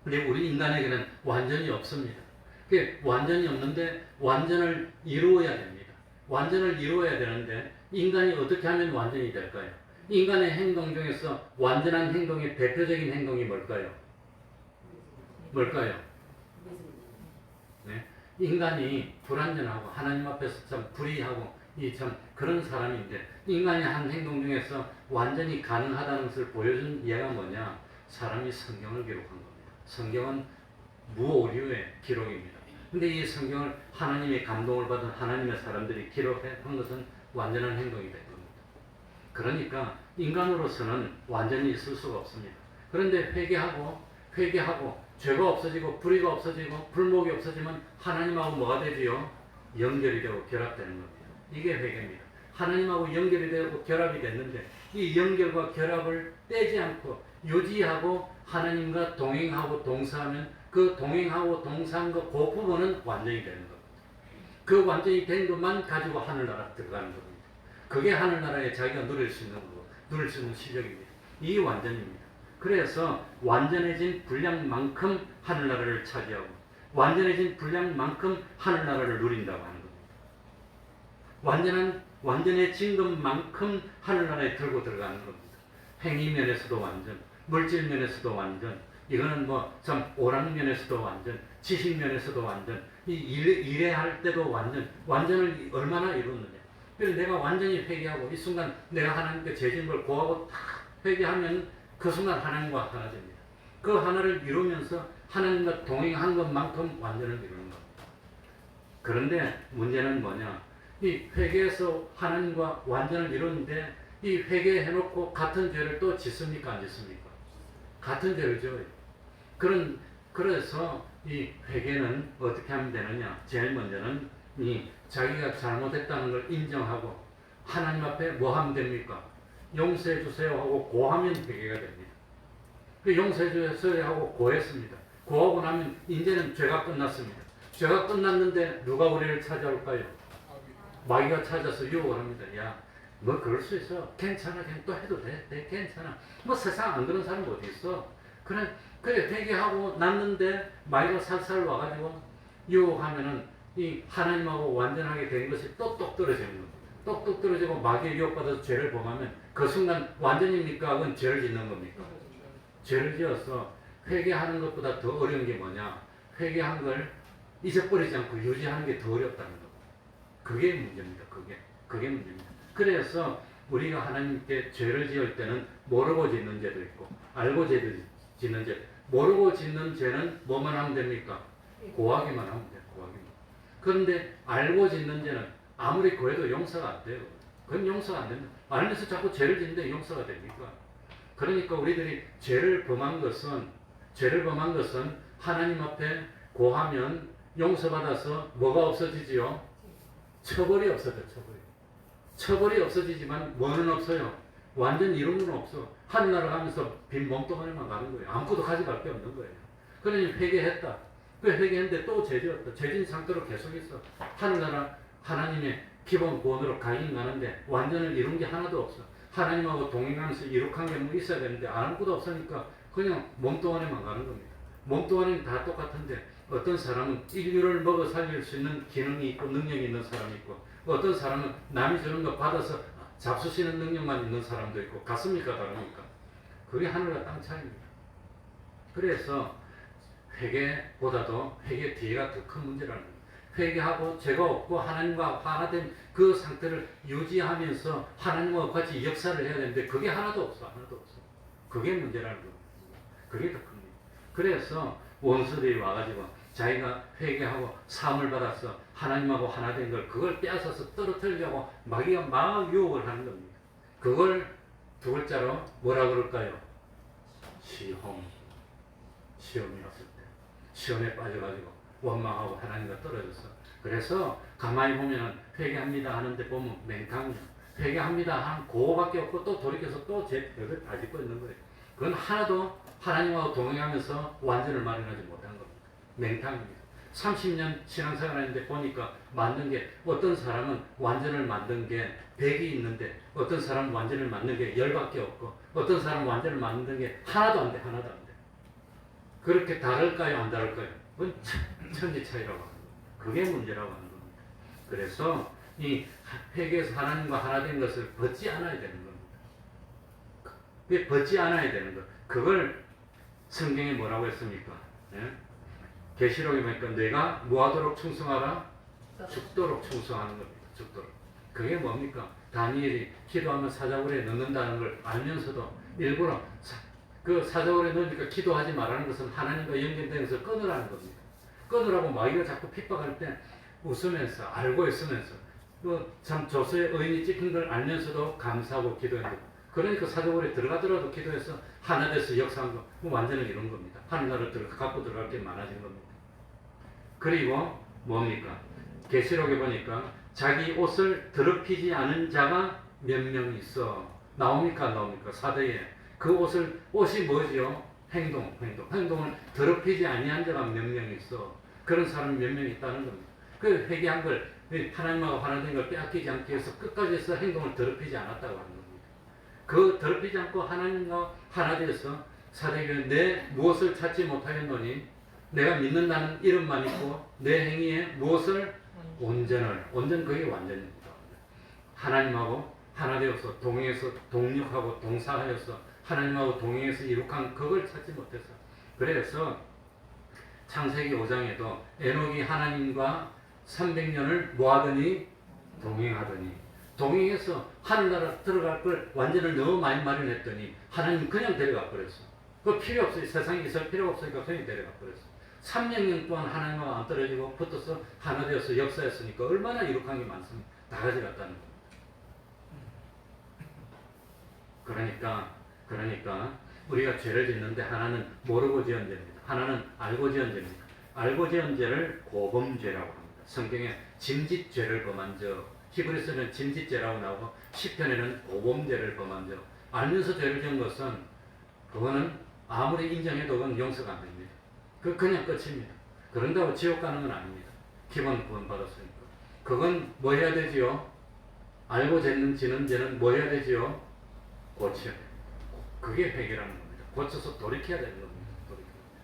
근데 우리 인간에게는 완전히 없습니다. 그게 완전히 없는데 완전을 이루어야 됩니다. 완전을 이루어야 되는데 인간이 어떻게 하면 완전이 될까요? 인간의 행동 중에서 완전한 행동의 대표적인 행동이 뭘까요? 뭘까요? 네? 인간이 불완전하고 하나님 앞에서 참 불의하고 이 참 그런 사람인데 인간이 한 행동 중에서 완전히 가능하다는 것을 보여준 예가 뭐냐? 사람이 성경을 기록한 겁니다. 성경은 무오류의 기록입니다. 근데 이 성경을 하나님의 감동을 받은 하나님의 사람들이 기록한 것은 완전한 행동이 된 겁니다. 그러니까 인간으로서는 완전히 있을 수가 없습니다. 그런데 회개하고 죄가 없어지고 불의가 없어지고 불목이 없어지면 하나님하고 뭐가 되지요? 연결이 되고 결합되는 겁니다. 이게 회개입니다. 하나님하고 연결이 되고 결합이 됐는데 이 연결과 결합을 떼지 않고 유지하고 하나님과 동행하고 동사하면 그 동행하고 동사한 그 부분은 완전히 되는 겁니다. 그 완전히 된 것만 가지고 하늘나라 들어가는 겁니다. 그게 하늘나라에 자기가 누릴 수 있는 거고 누릴 수 있는 실력입니다. 이 완전입니다. 그래서 완전해진 분량만큼 하늘나라를 차지하고 완전해진 분량만큼 하늘나라를 누린다고 하는 겁니다. 완전해진 것만큼 하늘나라에 들고 들어가는 겁니다. 행위면에서도 완전, 물질면에서도 완전, 이거는 뭐 참 오락면에서도 완전, 지식면에서도 완전, 이 일에 할 때도 완전을 얼마나 이루느냐. 그래서 내가 완전히 회개하고 이 순간 내가 하나님께 죄진 걸 고하고 다 회개하면 그 순간 하나님과 하나 됩니다. 그 하나를 이루면서 하나님과 동행한 것만큼 완전을 이루는 겁니다. 그런데 문제는 뭐냐? 이 회개에서 하나님과 완전을 이루는데 이 회개해놓고 같은 죄를 또 짓습니까? 안 짓습니까? 같은 죄를 져요. 그래서 이 회개는 어떻게 하면 되느냐? 제일 먼저는 이 자기가 잘못했다는 걸 인정하고 하나님 앞에 뭐 하면 됩니까? 용서해 주세요 하고 고하면 회개가 됩니다. 그 용서해 주세요 하고 고했습니다. 고하고 나면 이제는 죄가 끝났습니다. 죄가 끝났는데 누가 우리를 찾아올까요? 마귀가 찾아서 유혹을 합니다. 야, 뭐 그럴 수 있어. 괜찮아. 그냥 또 해도 돼. 괜찮아. 뭐 세상 안 그런 사람 어디 있어. 그래 회개하고 났는데 마귀가 살살 와가지고 유혹하면은 이 하나님하고 완전하게 된 것이 똑똑 떨어지는 겁니다. 똑똑 떨어지고 마귀의 유혹받아서 죄를 범하면 그 순간 완전입니까? 그건 죄를 짓는 겁니까? 죄를 지어서 회개하는 것보다 더 어려운 게 뭐냐? 회개한 걸 잊어버리지 않고 유지하는 게 더 어렵다는 겁니다. 그게 문제입니다. 그게 문제입니다. 그래서 우리가 하나님께 죄를 지을 때는 모르고 짓는 죄도 있고 알고 짓는 죄. 모르고 짓는 죄는 뭐만 하면 됩니까? 고하기만 하면 돼요. 고하기만. 그런데 알고 짓는 죄는 아무리 고해도 용서가 안 돼요. 그건 용서가 안 된다. 알면서 자꾸 죄를 짓는데 용서가 됩니까? 그러니까 우리들이 죄를 범한 것은 하나님 앞에 고하면 용서받아서 뭐가 없어지지요? 처벌이 없어져. 처벌이 없어지지만 뭐는 없어요? 완전 이루는 없어. 하늘나라 가면서 빈 몸뚱아리만 가는 거예요. 아무것도 가져갈 게 없는 거예요. 그러니 회개했다. 그 회개했는데 또 죄지었다. 죄진 상태로 계속 있어. 하늘나라 하나님의 기본 구원으로 가긴 가는데 완전을 이룬 게 하나도 없어. 하나님하고 동행하면서 이룩한 게 뭐 있어야 되는데 아무것도 없으니까 그냥 몸뚱아리만 가는 겁니다. 몸뚱아리는 다 똑같은데 어떤 사람은 인류를 먹어 살릴 수 있는 기능이 있고 능력이 있는 사람이 있고 어떤 사람은 남이 주는 거 받아서 잡수시는 능력만 있는 사람도 있고 같습니까? 다릅니까? 그게 하늘과 땅 차이입니다. 그래서 회개보다도 회개 뒤에가 더 큰 문제라는 겁니다. 회개하고 죄가 없고 하나님과 하나 된 그 상태를 유지하면서 하나님과 같이 역사를 해야 되는데 그게 하나도 없어. 그게 문제라는 겁니다. 그게 더 큽니다. 그래서 원수들이 와가지고 자기가 회개하고 사함을 받아서 하나님하고 하나 된 걸 그걸 빼앗아서 떨어뜨리려고 마귀가 막 유혹을 하는 겁니다. 그걸 두 글자로 뭐라 그럴까요? 시험이 왔을 때 시험에 빠져가지고 원망하고 하나님과 떨어져서 그래서 가만히 보면 회개합니다 하는데 보면 맹탕이야. 회개합니다 한 그거밖에 없고 또 돌이켜서 또 제 벽을 다 짓고 있는 거예요. 그건 하나도 하나님하고 동행하면서 완전을 마련하지 못한 겁니다. 맹탕입니다. 30년 신앙생활했는데 보니까 만든 게 어떤 사람은 완전을 만든 게 100이 있는데 어떤 사람은 완전을 만든 게 10밖에 없고 어떤 사람은 완전을 만든 게 하나도 안 돼. 그렇게 다를까요? 안 다를까요? 그건 천지 차이라고 하는 거예요. 그게 문제라고 하는 겁니다. 그래서 이 회개에서 하나님과 하나 된 것을 벗지 않아야 되는 겁니다. 왜 벗지 않아야 되는 것? 그걸 성경에 뭐라고 했습니까? 예? 계시록에 보니까 내가 뭐하도록 충성하라? 죽도록 충성하는 겁니다. 죽도록. 그게 뭡니까? 다니엘이 기도하면 사자굴에 넣는다는 걸 알면서도 일부러 그 사자굴에 넣으니까 기도하지 말라는 것은 하나님과 연결된 것을 끊으라는 겁니다. 끊으라고 마귀가 자꾸 핍박할 때 웃으면서 알고 있으면서 참 조서의 의인이 찍힌 걸 알면서도 감사하고 기도했는데 그러니까 사자굴에 들어가더라도 기도해서 하나 돼서 역사한 거 완전히 이런 겁니다. 하늘나라를 갖고 들어갈 게 많아진 겁니다. 그리고 뭡니까? 계시록에 보니까 자기 옷을 더럽히지 않은 자가 몇 명 있어. 나옵니까? 안 나옵니까? 사대에. 그 옷이 뭐지요? 행동을 더럽히지 아니한 자가 몇 명 있어. 그런 사람이 몇 명 있다는 겁니다. 그 회개한 걸, 하나님하고 하나 된 걸 빼앗기지 않기 위해서 끝까지 해서 행동을 더럽히지 않았다고 하는 겁니다. 그 더럽히지 않고 하나님과 하나 되어서 사대교회 내 무엇을 찾지 못하겠노니 내가 믿는다는 이름만 있고 내 행위에 무엇을 온전 그게 완전입니다. 하나님하고 하나 되어서 동행해서 동력하고 동사하여서 하나님하고 동행해서 이룩한 그걸 찾지 못해서 그래서 창세기 5장에도 에녹이 하나님과 300년을 뭐하더니 동행하더니 동행해서 하늘나라 들어갈 걸 완전을 너무 많이 마련했더니 하나님 그냥 데려가 버렸어. 그 필요 없어요. 세상에 있을 필요가 없으니까 그냥 데려가 버렸어. 300년 동안 하나님과 안 떨어지고 붙어서 하나 되어서 역사했으니까 얼마나 이룩한 게 많습니까? 다 가져갔다는 겁니다. 그러니까 우리가 죄를 짓는데 하나는 모르고 지은 죄입니다. 하나는 알고 지은 죄입니다. 알고 지은 죄를 고범죄라고 합니다. 성경에 짐짓죄를 범한 자, 히브리서는 짐짓죄라고 나오고 시편에는 고범죄를 범한 자. 알면서 죄를 지은 것은 그거는 아무리 인정해도 그건 용서가 안 됩니다. 그냥 끝입니다. 그런다고 지옥 가는 건 아닙니다. 기본 구원 받았으니까. 그건 뭐 해야 되지요? 알고 지는 죄는 뭐 해야 되지요? 고쳐야 돼요. 그게 회개라는 겁니다. 고쳐서 돌이켜야 되는 겁니다.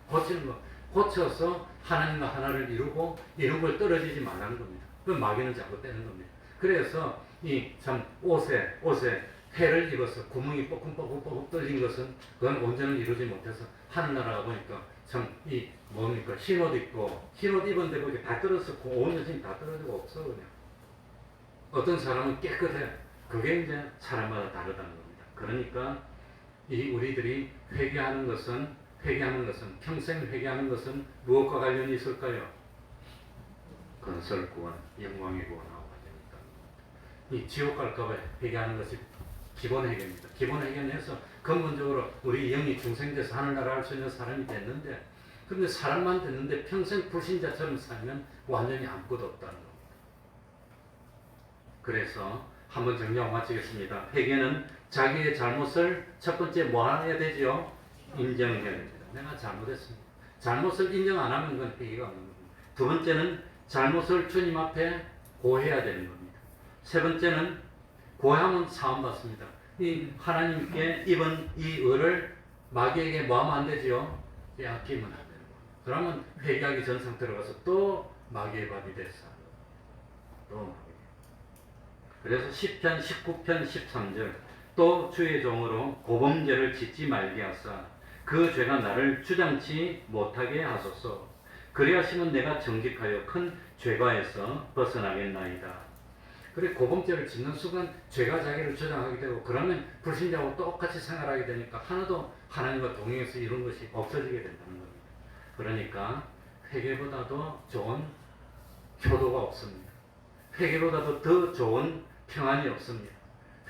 고치는 거. 고쳐서 하나님과 하나를 이루고 이룬 걸 떨어지지 말라는 겁니다. 그 마귀는 자꾸 떼는 겁니다. 그래서 이 참 옷에 해를 입어서 구멍이 뻐끔뻐끔 뚫린 것은 그건 온전히 이루지 못해서 하늘나라가 보니까 참 이 뭡니까 흰옷 입고 흰옷 입은데 거기 다 떨어졌고 온 여신이 다 떨어지고 없어 그냥. 어떤 사람은 깨끗해. 그게 이제 사람마다 다르다는 겁니다. 그러니까 이 우리들이 회개하는 것은 평생 회개하는 것은 무엇과 관련이 있을까요? 건설구원, 영광의 구원하고 관련이 있다. 이 지옥 갈까봐 회개하는 것이 기본 회개입니다. 기본 회개해서 근본적으로 우리 영이 중생돼서 하늘나라 할 수 있는 사람이 됐는데, 근데 사람만 됐는데 평생 불신자처럼 살면 완전히 아무것도 없다는 겁니다. 그래서 한번 정리하고 마치겠습니다. 회개는 자기의 잘못을 첫 번째 뭐 해야 되지요? 인정해야 됩니다. 내가 잘못했습니다. 잘못을 인정 안 하면 그건 회개가 없는 겁니다. 두 번째는 잘못을 주님 앞에 고해야 되는 겁니다. 세 번째는 고하면 사함받습니다. 이 하나님께 입은 이 의를 마귀에게 뭐하면 안 되지요? 빼앗기면 안 되는 겁니다. 그러면 회개하기 전 상태로 가서 또 마귀의 밥이 됐어. 또 마귀. 그래서 10편, 19편, 13절 또 주의 종으로 고범죄를 짓지 말게 하사 그 죄가 나를 주장치 못하게 하소서. 그리하시면 내가 정직하여 큰 죄가에서 벗어나겠나이다. 그래 고범죄를 짓는 순간 죄가 자기를 주장하게 되고 그러면 불신자하고 똑같이 생활하게 되니까 하나도 하나님과 동행해서 이런 것이 없어지게 된다는 겁니다. 그러니까 회개보다도 좋은 효도가 없습니다. 회개보다도 더 좋은 평안이 없습니다.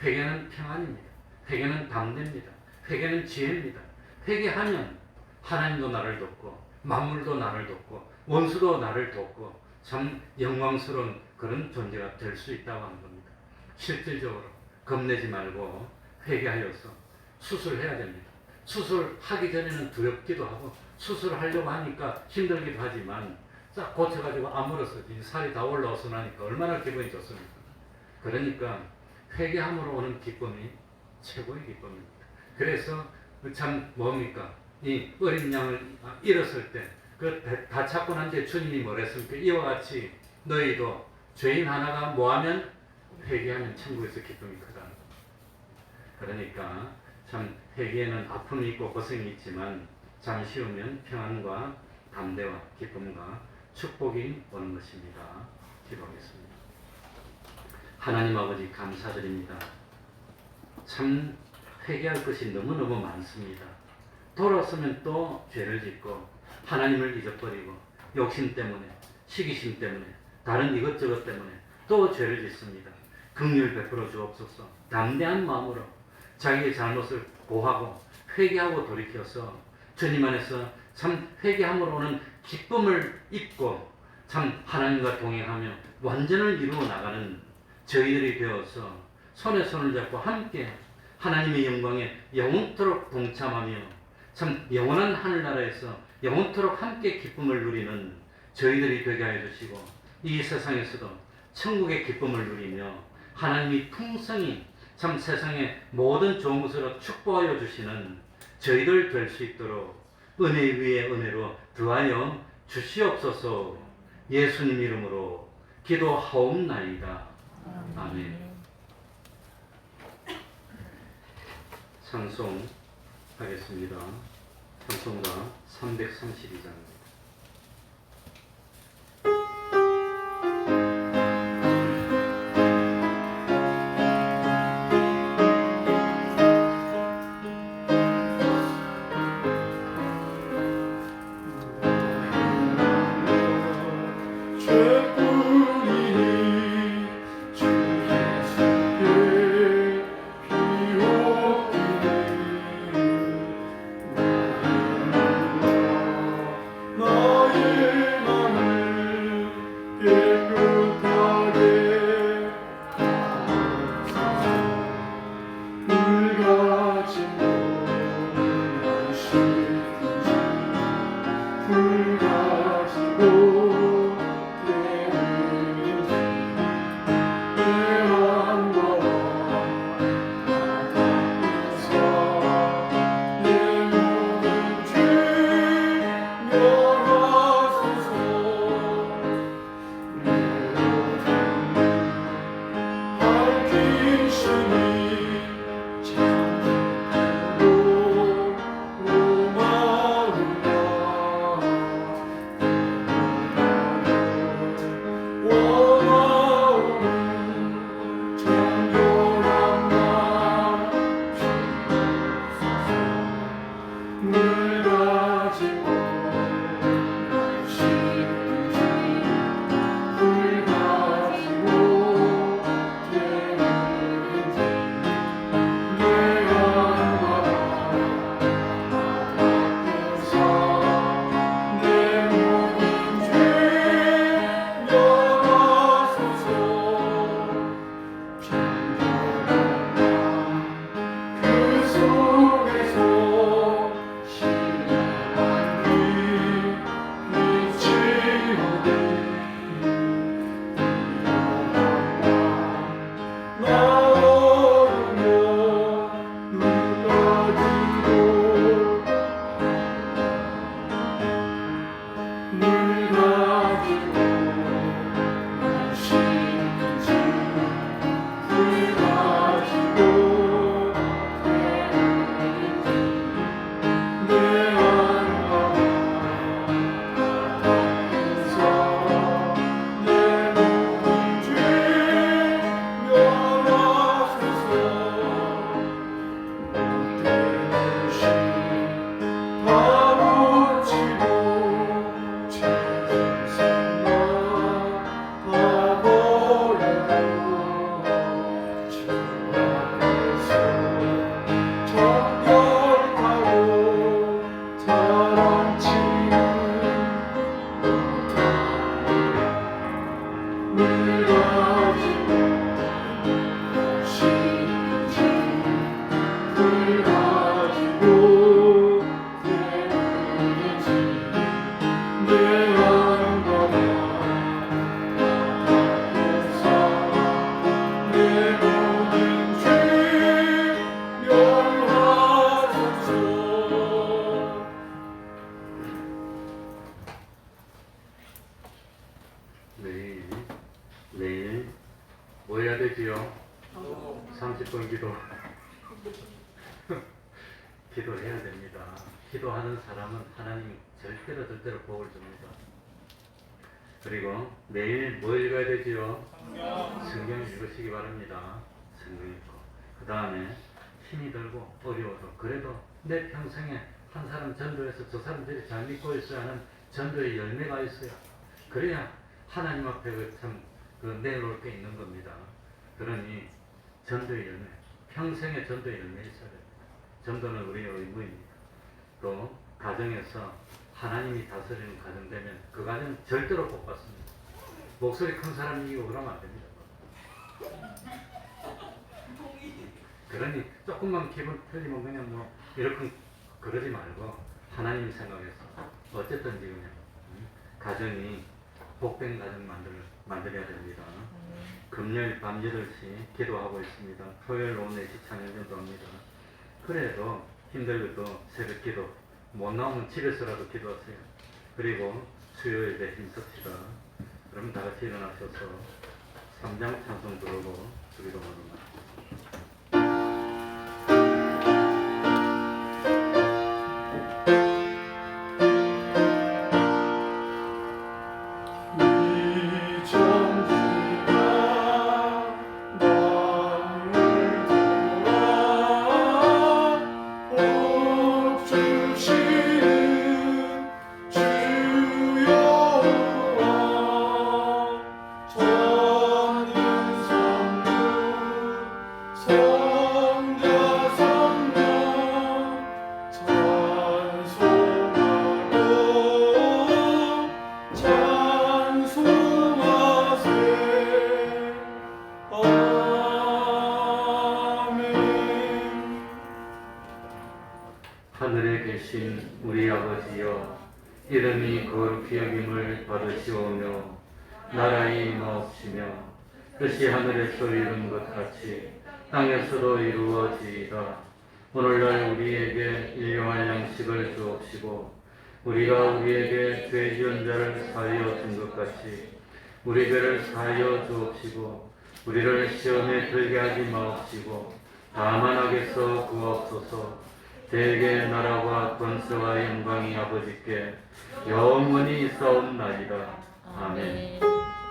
회개는 평안입니다. 회개는 담대입니다. 회개는 지혜입니다. 회개하면 하나님도 나를 돕고 만물도 나를 돕고 원수도 나를 돕고 참 영광스러운 그런 존재가 될 수 있다고 하는 겁니다. 실질적으로 겁내지 말고 회개하여서 수술해야 됩니다. 수술하기 전에는 두렵기도 하고 수술하려고 하니까 힘들기도 하지만 싹 고쳐가지고 아물어서 살이 다 올라와서 나니까 얼마나 기분이 좋습니까? 그러니까 회개함으로 오는 기쁨이 최고의 기쁨입니다. 그래서 참 뭡니까? 이 어린 양을 잃었을 때 그 다 찾고 난 뒤에 주님이 뭐랬습니까? 이와 같이 너희도 죄인 하나가 뭐하면 회개하면 천국에서 기쁨이 크다. 그러니까 참 회개에는 아픔이 있고 고생이 있지만 잠시 후면 평안과 담대와 기쁨과 축복이 오는 것입니다. 기도하겠습니다. 하나님 아버지 감사드립니다. 참 회개할 것이 너무너무 많습니다. 돌아서면 또 죄를 짓고 하나님을 잊어버리고 욕심 때문에 시기심 때문에 다른 이것저것 때문에 또 죄를 짓습니다. 긍휼 베풀어 주옵소서. 담대한 마음으로 자기의 잘못을 고하고 회개하고 돌이켜서 주님 안에서 참 회개함으로 오는 기쁨을 입고 참 하나님과 동행하며 완전을 이루어 나가는 저희들이 되어서 손에 손을 잡고 함께 하나님의 영광에 영원토록 동참하며 참 영원한 하늘나라에서 영원토록 함께 기쁨을 누리는 저희들이 되게 하여 주시고 이 세상에서도 천국의 기쁨을 누리며 하나님이 풍성히 참 세상의 모든 좋은 것으로 축복하여 주시는 저희들 될 수 있도록 은혜 위에 은혜로 더하여 주시옵소서. 예수님 이름으로 기도하옵나이다. 아멘. 찬송하겠습니다. 찬송가 332장입니다. 너 주여 30분 기도 기도해야 됩니다. 기도하는 사람은 하나님 절대로 복을 줍니다. 그리고 매일 뭐 읽어야 되지요? 성경 읽으시기 바랍니다. 성경 읽고 그 다음에 힘이 들고 어려워도 그래도 내 평생에 한 사람 전도해서 저 사람들이 잘 믿고 있어야 하는 전도의 열매가 있어요. 그래야 하나님 앞에 내놓을 게 있는 겁니다. 그러니 전도의 열매, 평생의 전도의 열매 있어야 됩니다. 전도는 우리의 의무입니다. 또 가정에서 하나님이 다스리는 가정 되면 그 가정 절대로 복 받습니다. 목소리 큰 사람 이기고 그러면 안 됩니다. 그러니 조금만 기분 틀리면 그냥 뭐 이렇게 그러지 말고 하나님 생각해서 어쨌든 지금 가정이 복된 가정 만들어야 됩니다. 금요일 밤 8시 기도하고 있습니다. 토요일 오후 4시 찬양전도 합니다. 그래도 힘들어도 새벽 기도 못 나오면 집에서라도 기도하세요. 그리고 수요일에 힘씁시다. 그럼 다 같이 일어나셔서 3장 찬송 부르고 주기도 합니다. 하늘에 계신 우리 아버지여, 이름이 거룩히 여김을 받으시오며 나라의 임하옵시며 뜻이 하늘에서 이룬 것 같이 땅에서도 이루어지이다. 오늘날 우리에게 일용할 양식을 주옵시고 우리가 우리에게 죄 지은 자를 사하여 준 것 같이 우리 죄를 사하여 주옵시고 우리를 시험에 들게 하지 마옵시고 다만 악에서 구하옵소서. 대개 나라와 권세와 영광이 아버지께 영원히 있사옵나이다. 아멘.